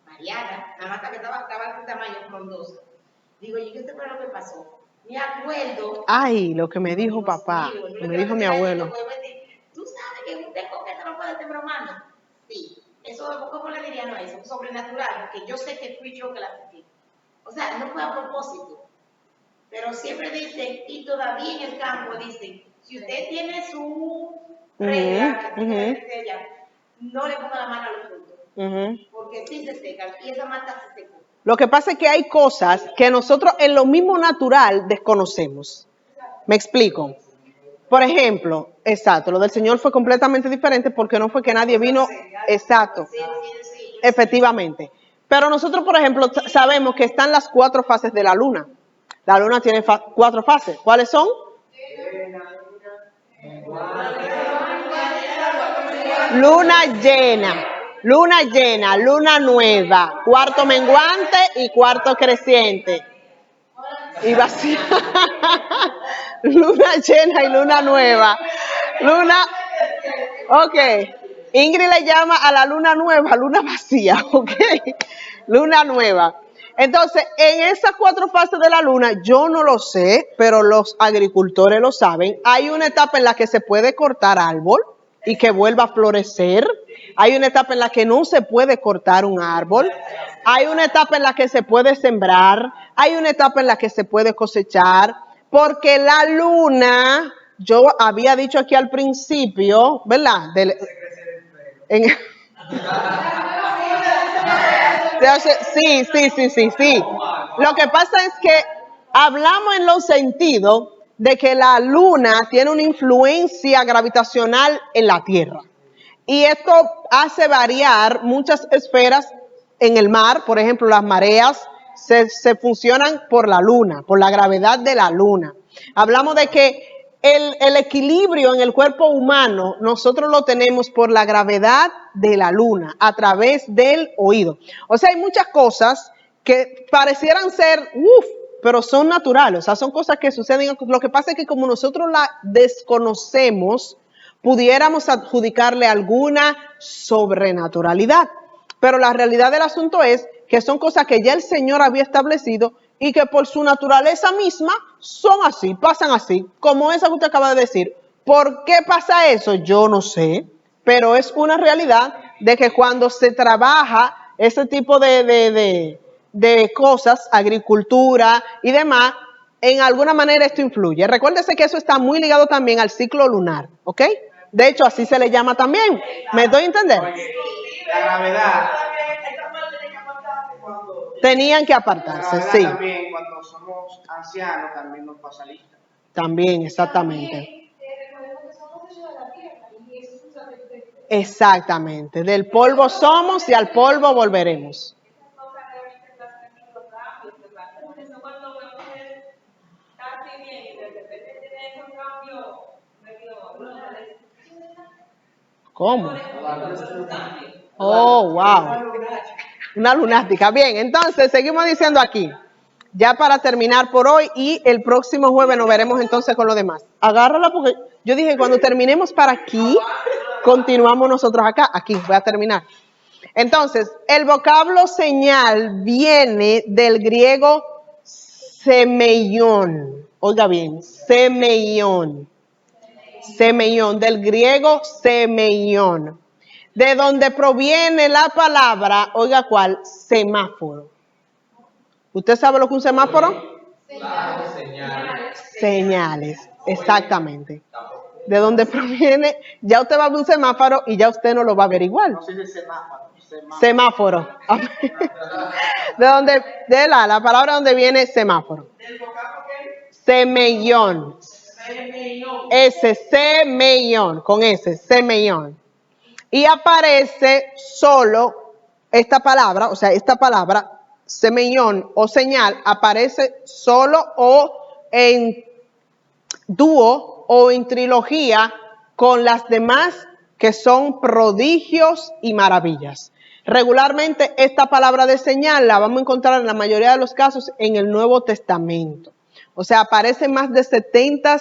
Mareada, la mata que estaba de un tamaño frondosa. Digo, ¿y qué fue lo que pasó? Me acuerdo. Ay, lo que me dijo Dios papá, mío, lo que me dijo mi abuelo. Tú sabes que un teco que te lo puede estar bromando. Sí, eso, ¿cómo le dirían a eso? Sobrenatural, porque yo sé que fui yo que la sentí. O sea, no fue a propósito. Pero siempre dicen, y todavía en el campo dicen, si usted tiene su regla, no le ponga la mano a los frutos. Porque sí se secan, y esa mata se secó. Lo que pasa es que hay cosas que nosotros en lo mismo natural desconocemos. ¿Me explico? Por ejemplo, exacto, lo del Señor fue completamente diferente porque no fue que nadie vino, exacto, efectivamente. Pero nosotros, por ejemplo, sabemos que están las 4 fases de la luna. La luna tiene 4 fases. ¿Cuáles son? Luna llena, luna nueva, cuarto menguante y cuarto creciente. Y vacía. Luna llena y luna nueva. Ok. Ingrid le llama a la luna nueva, luna vacía, ok. Luna nueva. Entonces, en esas 4 fases de la luna, yo no lo sé, pero los agricultores lo saben. Hay una etapa en la que se puede cortar árbol y que vuelva a florecer. Hay una etapa en la que no se puede cortar un árbol. Hay una etapa en la que se puede sembrar. Hay una etapa en la que se puede cosechar. Porque la luna, yo había dicho aquí al principio, ¿verdad? Sí. Lo que pasa es que hablamos en los sentidos de que la luna tiene una influencia gravitacional en la Tierra. Y esto hace variar muchas esferas en el mar. Por ejemplo, las mareas se funcionan por la luna, por la gravedad de la luna. Hablamos de que el equilibrio en el cuerpo humano nosotros lo tenemos por la gravedad de la luna, a través del oído. O sea, hay muchas cosas que parecieran ser, pero son naturales, o sea, son cosas que suceden. Lo que pasa es que como nosotros la desconocemos, pudiéramos adjudicarle alguna sobrenaturalidad. Pero la realidad del asunto es que son cosas que ya el Señor había establecido y que por su naturaleza misma son así, pasan así, como esa que usted acaba de decir. ¿Por qué pasa eso? Yo no sé, pero es una realidad de que cuando se trabaja ese tipo de cosas, agricultura y demás, en alguna manera esto influye. Recuérdese que eso está muy ligado también al ciclo lunar, ¿ok? De hecho, así se le llama también. ¿Me doy a entender? La gravedad. Tenían que apartarse, sí. También, cuando somos ancianos, también nos pasa lista. También, exactamente. Exactamente. Del polvo somos y al polvo volveremos. ¿Cómo? Oh, wow. Una lunática. Bien, entonces seguimos diciendo aquí. Ya para terminar por hoy y el próximo jueves nos veremos entonces con lo demás. Agárrala porque yo dije cuando terminemos para aquí, continuamos nosotros acá. Aquí, voy a terminar. Entonces, el vocablo señal viene del griego semeión. Oiga bien, semeión. Semeión, del griego semeión. De donde proviene la palabra, oiga cuál, semáforo. ¿Usted sabe lo que es un semáforo? Claro, señales. Señales, exactamente. De donde proviene, ya usted va a ver un semáforo y ya usted no lo va a ver igual. No sirve semáforo. Semáforo. De la palabra donde viene semáforo. Semeión. Semeión, con S, semeión. Y aparece solo esta palabra, o sea, esta palabra, semeión o señal, aparece solo o en dúo o en trilogía con las demás que son prodigios y maravillas. Regularmente esta palabra de señal la vamos a encontrar en la mayoría de los casos en el Nuevo Testamento. O sea, aparecen más de 70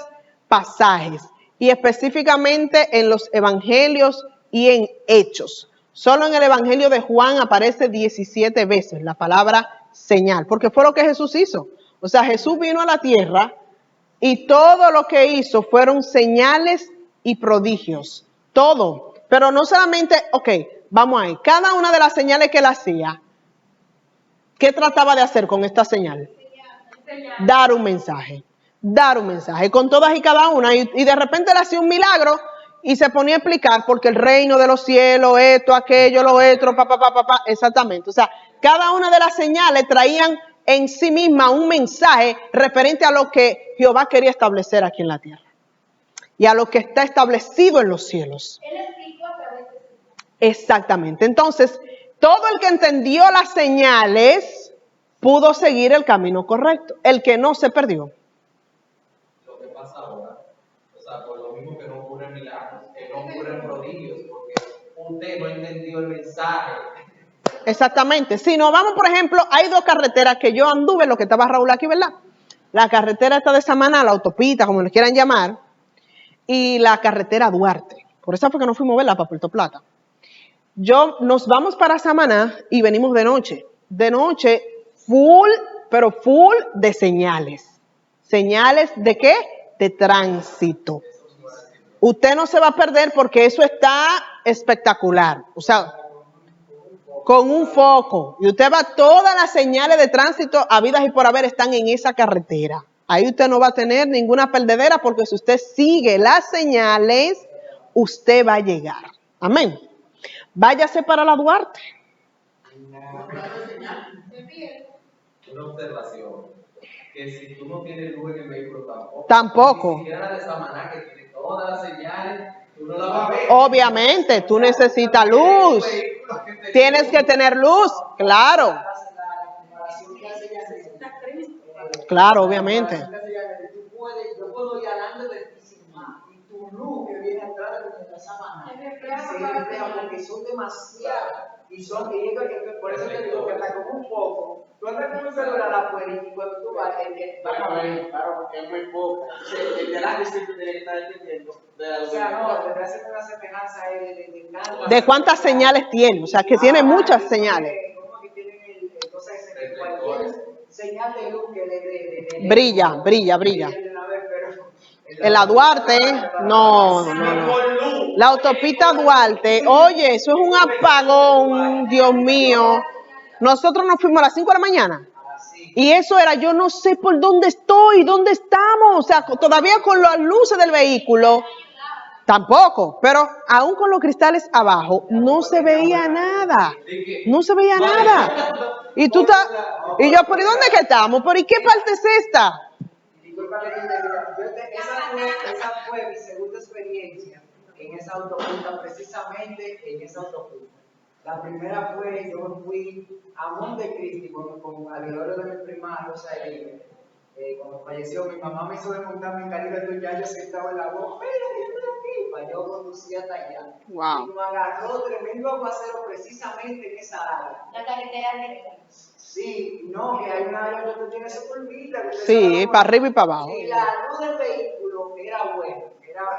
pasajes y específicamente en los evangelios y en Hechos. Solo en el Evangelio de Juan aparece 17 veces la palabra señal, porque fue lo que Jesús hizo. O sea, Jesús vino a la tierra y todo lo que hizo fueron señales y prodigios. Todo. Pero no solamente, vamos ahí. Cada una de las señales que él hacía, ¿qué trataba de hacer con esta señal? Dar un mensaje. Dar un mensaje con todas y cada una. Y de repente él hacía un milagro y se ponía a explicar porque el reino de los cielos, esto, aquello, lo otro, exactamente. O sea, cada una de las señales traían en sí misma un mensaje referente a lo que Jehová quería establecer aquí en la tierra y a lo que está establecido en los cielos. Exactamente. Entonces, todo el que entendió las señales pudo seguir el camino correcto. El que no se perdió. Lo que pasa ahora, o sea, por lo mismo que no ocurren milagros, que no ocurren prodigios, porque usted no entendió el mensaje. Exactamente. Si nos vamos, por ejemplo, hay dos carreteras que yo anduve, lo que estaba Raúl aquí, ¿verdad? La carretera esta de Samaná, la autopista, como le quieran llamar, y la carretera Duarte. Por eso fue que nos fuimos a verla para Puerto Plata. Nos vamos para Samaná y venimos de noche. De noche, full, pero full de señales. ¿Señales de qué? De tránsito. Usted no se va a perder porque eso está espectacular. O sea, con un foco. Y usted va, todas las señales de tránsito habidas y por haber están en esa carretera. Ahí usted no va a tener ninguna perdedera porque si usted sigue las señales, usted va a llegar. Amén. Váyase para la Duarte. Una observación, que si tú no tienes luz en el vehículo tampoco. Ni siquiera la de Samaná, que tiene todas las señales, tú no la vas a ver. Obviamente, tú necesitas luz. Tienes que tener luz, claro. Claro, obviamente. Yo puedo ir adelante de ti sin más. Y tu luz que viene atrás de la Samaná se refleja porque son demasiadas. Y son, por eso te digo que hasta con un poco. Tú andas con un celular afuera y cuando tú vas, el que va a ver, claro, porque es muy poco. El de la siempre tiene que estar entendiendo. O sea, no, te hace una semejanza de cuántas señales tiene. O sea, que tiene muchas señales. Como que tienen cualquier señal de luz que le brilla. En la Duarte, no. La autopista Duarte, oye, eso es un apagón, Dios mío. Nosotros nos fuimos a las 5 de la mañana. Y eso era, yo no sé por dónde estoy, dónde estamos. O sea, todavía con las luces del vehículo, tampoco. Pero aún con los cristales abajo, no se veía nada. No se veía nada. Y tú estás, y yo, ¿por dónde que estamos? ¿Por qué parte es esta? Esa fue mi segunda experiencia en esa autopista, precisamente en esa autopista. La primera fue, yo me fui a Montecristi con alrededor de mi prima Rosa Elibe. Cuando falleció, mi mamá me hizo desmontarme en Caribe, entonces ya yo sentaba en la voz, mira, yo estoy aquí, para yo conducía hasta allá. Wow. Y nos agarró tremendo aguacero precisamente en esa área. La carretera de Sí, no, que hay una área donde tú tienes esa curvita. Sí, para arriba y para abajo. Y la luz del vehículo era buena.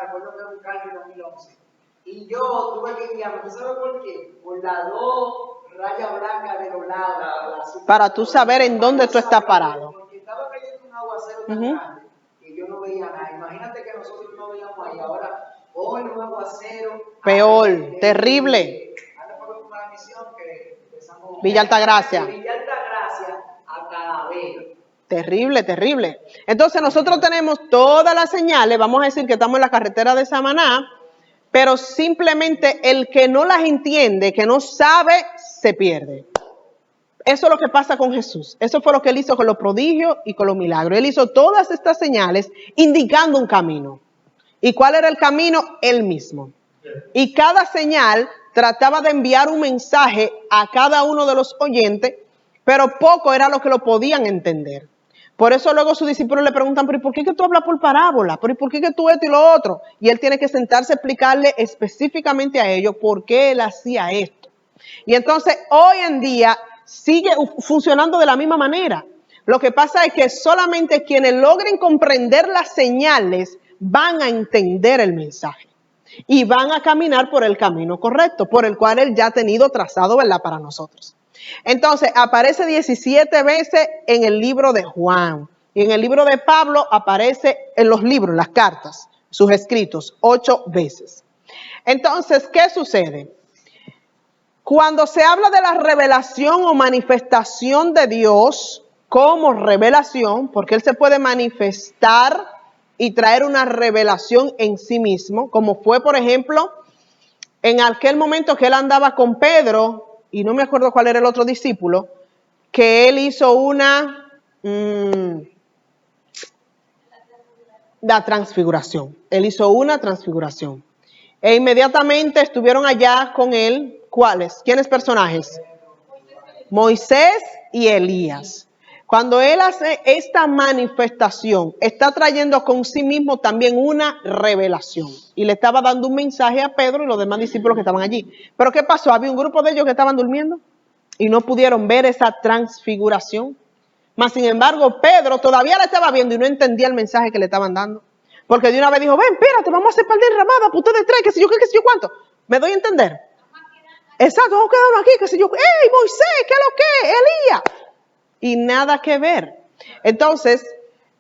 Recuerdo que era un carro de 2011. Y yo tuve que guiarme. ¿Tú sabes por qué? Por las dos rayas blancas de los lados. Para tú saber en dónde tú estás parado. Porque estaba cayendo un aguacero tan grande que yo no veía nada. Imagínate que nosotros no veíamos ahí. Ahora, hoy un aguacero. Peor, terrible. Una misión que empezamos. Villa Altagracia. Villa Altagracia a Calavera. Terrible. Entonces nosotros tenemos todas las señales, vamos a decir que estamos en la carretera de Samaná, pero simplemente el que no las entiende, que no sabe, se pierde. Eso es lo que pasa con Jesús. Eso fue lo que él hizo con los prodigios y con los milagros. Él hizo todas estas señales indicando un camino. ¿Y cuál era el camino? Él mismo. Y cada señal trataba de enviar un mensaje a cada uno de los oyentes, pero poco era lo que lo podían entender. Por eso luego sus discípulos le preguntan, ¿pero por qué que tú hablas por parábola? ¿Pero por qué que tú esto y lo otro? Y él tiene que sentarse a explicarle específicamente a ellos por qué él hacía esto. Y entonces hoy en día sigue funcionando de la misma manera. Lo que pasa es que solamente quienes logren comprender las señales van a entender el mensaje y van a caminar por el camino correcto, por el cual Él ya ha tenido trazado, ¿verdad?, para nosotros. Entonces, aparece 17 veces en el libro de Juan. Y en el libro de Pablo aparece en los libros, las cartas, sus escritos, 8 veces. Entonces, ¿qué sucede? Cuando se habla de la revelación o manifestación de Dios como revelación, porque Él se puede manifestar y traer una revelación en sí mismo, como fue, por ejemplo, en aquel momento que Él andaba con Pedro, y no me acuerdo cuál era el otro discípulo, que Él hizo la transfiguración. Él hizo una transfiguración. E inmediatamente estuvieron allá con Él, ¿cuáles? ¿Quiénes personajes? Moisés y Elías. Cuando Él hace esta manifestación, está trayendo con sí mismo también una revelación. Y le estaba dando un mensaje a Pedro y los demás discípulos que estaban allí. Pero ¿qué pasó? Había un grupo de ellos que estaban durmiendo y no pudieron ver esa transfiguración. Mas, sin embargo, Pedro todavía la estaba viendo y no entendía el mensaje que le estaban dando. Porque de una vez dijo, ven, espérate, vamos a hacer par de enramadas, pues ustedes tres, qué sé yo qué, qué sé yo cuánto. ¿Me doy a entender? Exacto, vamos a quedarnos aquí, qué sé yo. ¡Ey, Moisés, qué es lo que es! ¡Elías! Y nada que ver. Entonces,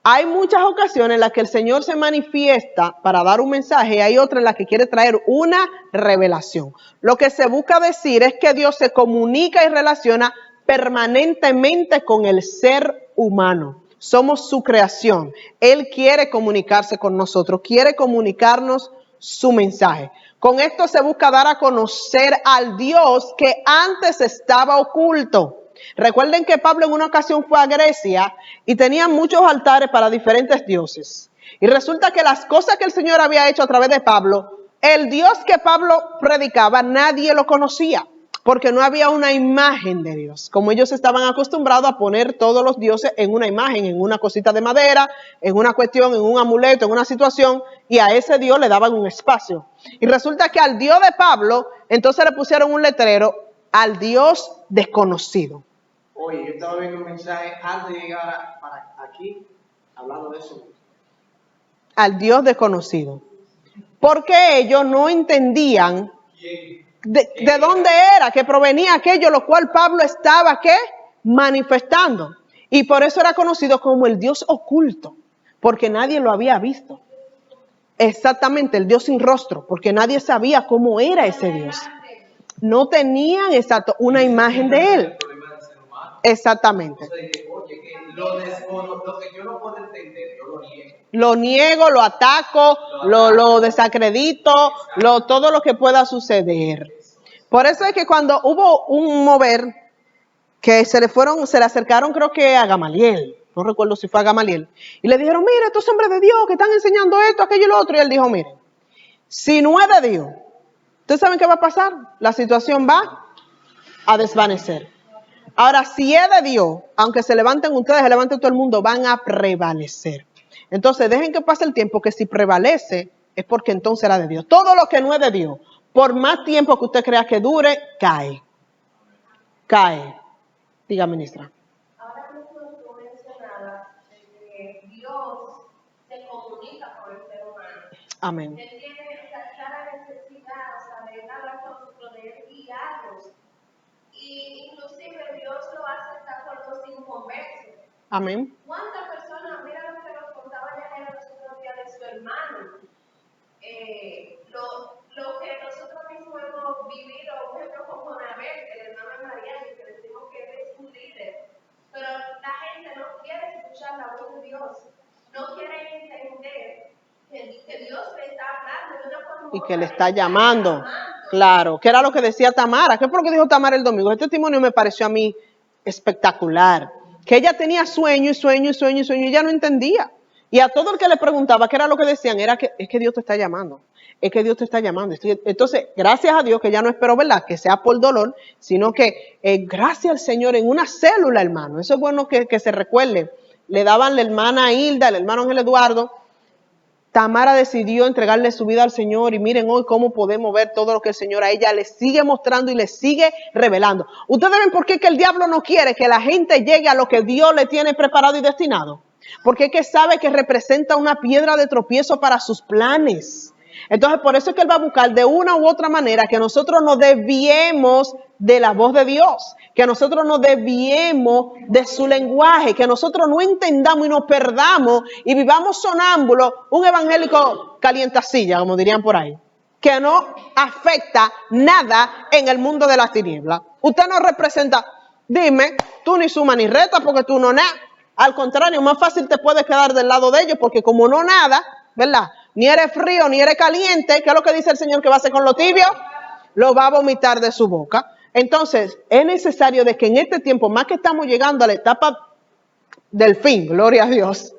hay muchas ocasiones en las que el Señor se manifiesta para dar un mensaje y hay otras en las que quiere traer una revelación. Lo que se busca decir es que Dios se comunica y relaciona permanentemente con el ser humano. Somos su creación. Él quiere comunicarse con nosotros, quiere comunicarnos su mensaje. Con esto se busca dar a conocer al Dios que antes estaba oculto. Recuerden que Pablo en una ocasión fue a Grecia y tenía muchos altares para diferentes dioses. Y resulta que las cosas que el Señor había hecho a través de Pablo, el Dios que Pablo predicaba, nadie lo conocía, porque no había una imagen de Dios. Como ellos estaban acostumbrados a poner todos los dioses en una imagen, en una cosita de madera, en una cuestión, en un amuleto, en una situación, y a ese Dios le daban un espacio. Y resulta que al Dios de Pablo, entonces le pusieron un letrero, al Dios desconocido. Oye, yo estaba viendo un mensaje antes de llegar para aquí, hablando de eso. Al Dios desconocido. Porque ellos no entendían de dónde era, que provenía aquello, lo cual Pablo estaba, ¿qué? Manifestando. Y por eso era conocido como el Dios oculto, porque nadie lo había visto. Exactamente, el Dios sin rostro, porque nadie sabía cómo era ese Dios. No tenían una imagen de él. Exactamente. Lo que yo no puedo entender, yo lo niego. Lo niego, lo ataco, lo desacredito, todo lo que pueda suceder. Por eso es que cuando hubo un mover que se le acercaron, creo que a Gamaliel, no recuerdo si fue a Gamaliel, y le dijeron, mire, estos hombres de Dios que están enseñando esto, aquello y lo otro, y él dijo, mire, si no es de Dios, ¿ustedes saben qué va a pasar? La situación va a desvanecer. Ahora, si es de Dios, aunque se levanten ustedes, se levante todo el mundo, van a prevalecer. Entonces, dejen que pase el tiempo, que si prevalece, es porque entonces era de Dios. Todo lo que no es de Dios, por más tiempo que usted crea que dure, cae. Cae. Diga, ministra. Ahora mismo tú mencionabas que Dios se comunica con el ser humano. Amén. Él tiene esa clara necesidad, de hablar con nosotros, de él guiarnos. Y inclusive Dios lo hace hasta con los inconversos. Amén. ¿Cuántas personas, mira lo que nos contaba ya los otros días de su hermano? Lo que nosotros mismos hemos vivido, por ejemplo, con Jonabel, el hermano de María, que decimos que él es un líder. Pero la gente no quiere escuchar la voz de Dios, no quiere entender que Dios le está hablando de una forma y que le está llamando. Claro, que era lo que decía Tamara. ¿Qué fue lo que dijo Tamara el domingo? Este testimonio me pareció a mí espectacular. Que ella tenía sueño y ella no entendía. Y a todo el que le preguntaba qué era lo que decían, era que es que Dios te está llamando. Es que Dios te está llamando. Entonces, gracias a Dios que ya no esperó, ¿verdad?, que sea por dolor, sino que gracias al Señor en una célula, hermano. Eso es bueno que se recuerde. Le daban la hermana Hilda, el hermano Ángel Eduardo, Tamara decidió entregarle su vida al Señor y miren hoy cómo podemos ver todo lo que el Señor a ella le sigue mostrando y le sigue revelando. Ustedes ven por qué que el diablo no quiere que la gente llegue a lo que Dios le tiene preparado y destinado. Porque es que sabe que representa una piedra de tropiezo para sus planes. Entonces por eso es que Él va a buscar de una u otra manera que nosotros nos desviemos de la voz de Dios, que nosotros nos desviemos de su lenguaje, que nosotros no entendamos y nos perdamos y vivamos sonámbulos, un evangélico calientacilla, como dirían por ahí, que no afecta nada en el mundo de las tinieblas. Usted no representa, dime, tú ni suma ni reta porque tú no nada. Al contrario, más fácil te puedes quedar del lado de ellos porque como no nada, ¿verdad? Ni eres frío, ni eres caliente. ¿Qué es lo que dice el Señor que va a hacer con lo tibio? Lo va a vomitar de su boca. Entonces, es necesario de que en este tiempo, más que estamos llegando a la etapa del fin, gloria a Dios,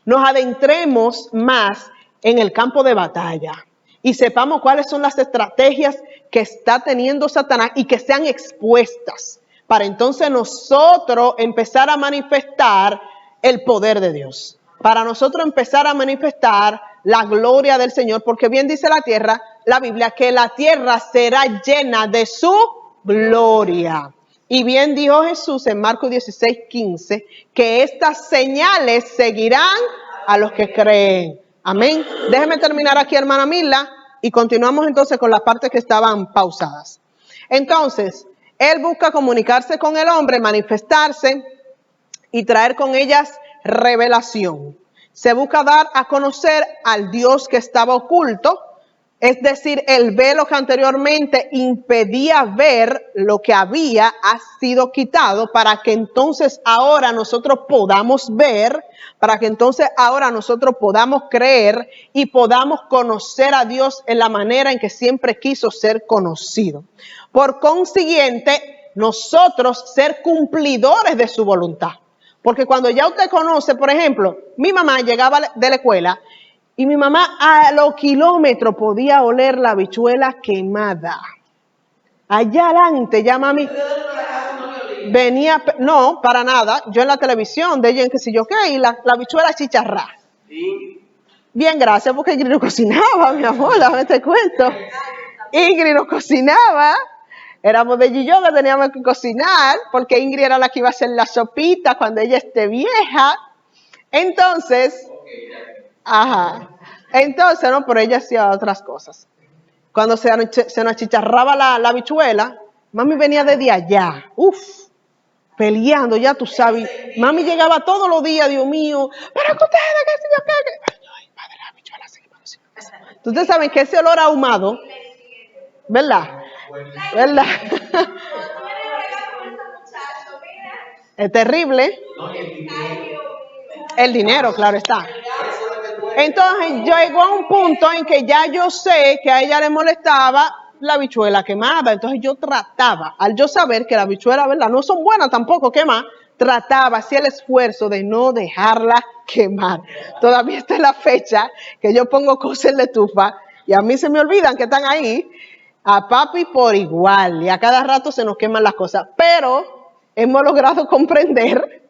nos adentremos más en el campo de batalla y sepamos cuáles son las estrategias que está teniendo Satanás y que sean expuestas para entonces nosotros empezar a manifestar el poder de Dios. Para nosotros empezar a manifestar la gloria del Señor, porque bien dice la Biblia, que la tierra será llena de su gloria. Y bien dijo Jesús en Marcos 16:15, que estas señales seguirán a los que creen. Amén. Déjeme terminar aquí, hermana Mila, y continuamos entonces con las partes que estaban pausadas. Entonces, Él busca comunicarse con el hombre, manifestarse y traer con ellas revelación. Se busca dar a conocer al Dios que estaba oculto, es decir, el velo que anteriormente impedía ver lo que había ha sido quitado para que entonces ahora nosotros podamos ver, para que entonces ahora nosotros podamos creer y podamos conocer a Dios en la manera en que siempre quiso ser conocido. Por consiguiente, nosotros ser cumplidores de su voluntad. Porque cuando ya usted conoce, por ejemplo, mi mamá llegaba de la escuela y mi mamá a los kilómetros podía oler la habichuela quemada. Allá adelante, ya mami venía, no, para nada, yo en la televisión de ella en qué sé yo qué, y la habichuela chicharrá. Bien, gracias, porque Ingrid no cocinaba, mi amor, déjame te cuento. Ingrid no cocinaba. Éramos de Gillo que teníamos que cocinar, porque Ingrid era la que iba a hacer la sopita cuando ella esté vieja. Entonces, entonces, no, pero ella hacía otras cosas. Cuando se nos achicharraba la habichuela, mami venía desde allá, peleando, ya tú sabes. Mami llegaba todos los días, Dios mío, pero que ustedes, qué sé yo qué. Ay, madre, la habichuela seguimos. Ustedes saben que ese olor ahumado, ¿verdad? ¿Verdad? Es terrible. El dinero, claro está. Entonces llegó a un punto en que ya yo sé que a ella le molestaba la habichuela quemada. Entonces yo trataba, al yo saber que la habichuela, ¿verdad?, no son buenas tampoco quemadas, trataba, hacía el esfuerzo de no dejarla quemar. Todavía está en la fecha que yo pongo cosas en la estufa y a mí se me olvidan que están ahí. A papi por igual, y a cada rato se nos queman las cosas, pero hemos logrado comprender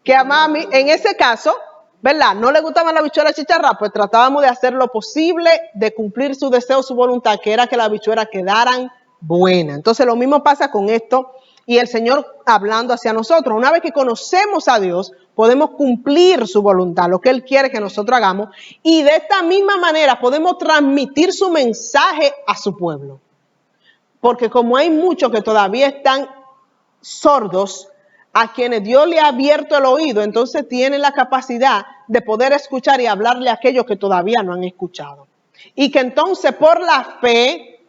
que a mami, en ese caso, ¿verdad?, no le gustaba la habichuela chicharrá, pues tratábamos de hacer lo posible de cumplir su deseo, su voluntad, que era que las habichuelas quedaran buenas. Entonces lo mismo pasa con esto y el Señor hablando hacia nosotros. Una vez que conocemos a Dios, podemos cumplir su voluntad, lo que Él quiere que nosotros hagamos, y de esta misma manera podemos transmitir su mensaje a su pueblo. Porque como hay muchos que todavía están sordos, a quienes Dios le ha abierto el oído, entonces tienen la capacidad de poder escuchar y hablarle a aquellos que todavía no han escuchado. Y que entonces por la fe,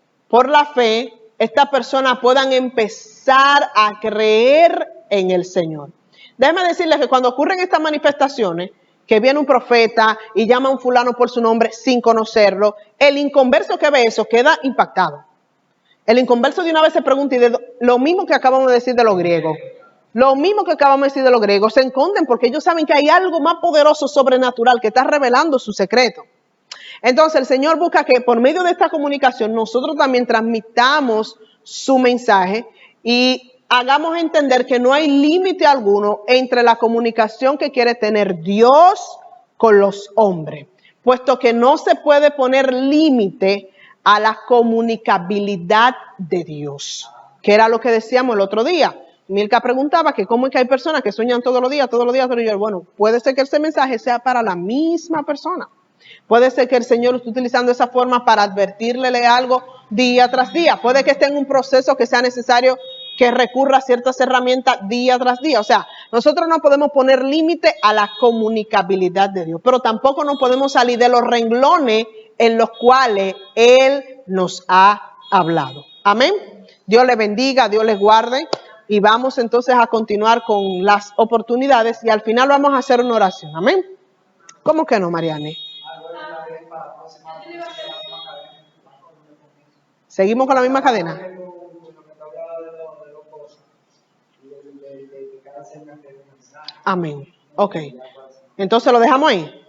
estas personas puedan empezar a creer en el Señor. Déjeme decirles que cuando ocurren estas manifestaciones, que viene un profeta y llama a un fulano por su nombre sin conocerlo, el inconverso que ve eso queda impactado. El inconverso de una vez se pregunta, y lo mismo que acabamos de decir de los griegos, se esconden porque ellos saben que hay algo más poderoso, sobrenatural, que está revelando su secreto. Entonces el Señor busca que por medio de esta comunicación nosotros también transmitamos su mensaje y hagamos entender que no hay límite alguno entre la comunicación que quiere tener Dios con los hombres, puesto que no se puede poner límite a la comunicabilidad de Dios, que era lo que decíamos el otro día. Milka preguntaba que cómo es que hay personas que sueñan todos los días, pero yo, bueno, puede ser que ese mensaje sea para la misma persona. Puede ser que el Señor esté utilizando esa forma para advertirle algo día tras día. Puede que esté en un proceso que sea necesario que recurra a ciertas herramientas día tras día. O sea, nosotros no podemos poner límite a la comunicabilidad de Dios, pero tampoco nos podemos salir de los renglones en los cuales Él nos ha hablado. Amén. Dios les bendiga, Dios les guarde. Y vamos entonces a continuar con las oportunidades y al final vamos a hacer una oración. Amén. ¿Cómo que no, Mariane? ¿Seguimos con la misma cadena? Amén. Ok. Entonces lo dejamos ahí.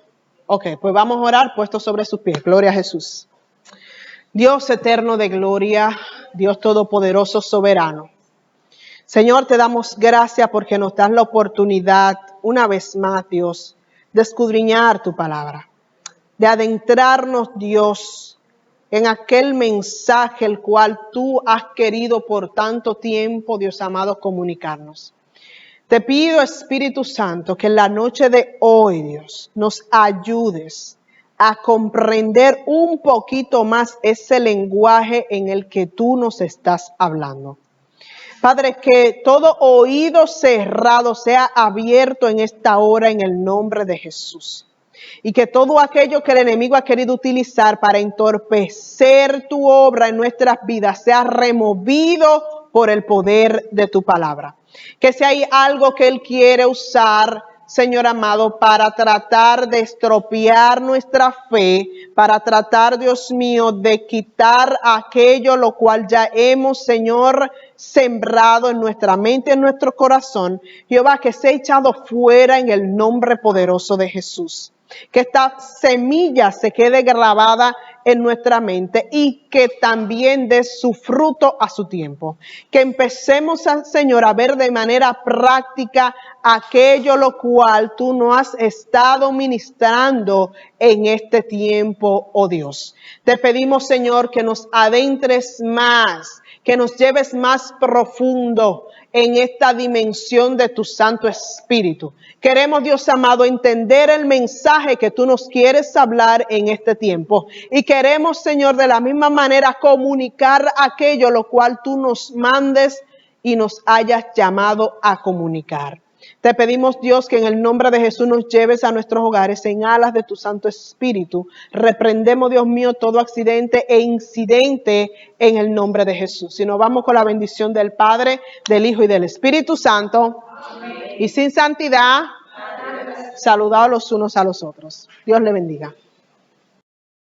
Ok, pues vamos a orar puestos sobre sus pies. Gloria a Jesús. Dios eterno de gloria, Dios todopoderoso, soberano. Señor, te damos gracias porque nos das la oportunidad, una vez más, Dios, de escudriñar tu palabra, de adentrarnos, Dios, en aquel mensaje el cual tú has querido por tanto tiempo, Dios amado, comunicarnos. Te pido, Espíritu Santo, que en la noche de hoy, Dios, nos ayudes a comprender un poquito más ese lenguaje en el que tú nos estás hablando. Padre, que todo oído cerrado sea abierto en esta hora en el nombre de Jesús. Y que todo aquello que el enemigo ha querido utilizar para entorpecer tu obra en nuestras vidas sea removido por el poder de tu palabra. Que si hay algo que Él quiere usar, Señor amado, para tratar de estropear nuestra fe, para tratar, Dios mío, de quitar aquello lo cual ya hemos, Señor, sembrado en nuestra mente, en nuestro corazón, Jehová, que sea echado fuera en el nombre poderoso de Jesús. Que esta semilla se quede grabada en nuestra mente y que también dé su fruto a su tiempo. Que empecemos, Señor, a ver de manera práctica aquello lo cual tú nos has estado ministrando en este tiempo, oh Dios. Te pedimos, Señor, que nos adentres más, que nos lleves más profundo en esta dimensión de tu Santo Espíritu. Queremos, Dios amado, entender el mensaje que tú nos quieres hablar en este tiempo. Y queremos, Señor, de la misma manera comunicar aquello lo cual tú nos mandes y nos hayas llamado a comunicar. Te pedimos, Dios, que en el nombre de Jesús nos lleves a nuestros hogares en alas de tu Santo Espíritu. Reprendemos, Dios mío, todo accidente e incidente en el nombre de Jesús. Y nos vamos con la bendición del Padre, del Hijo y del Espíritu Santo. Amén. Y sin santidad, saludados los unos a los otros. Dios le bendiga.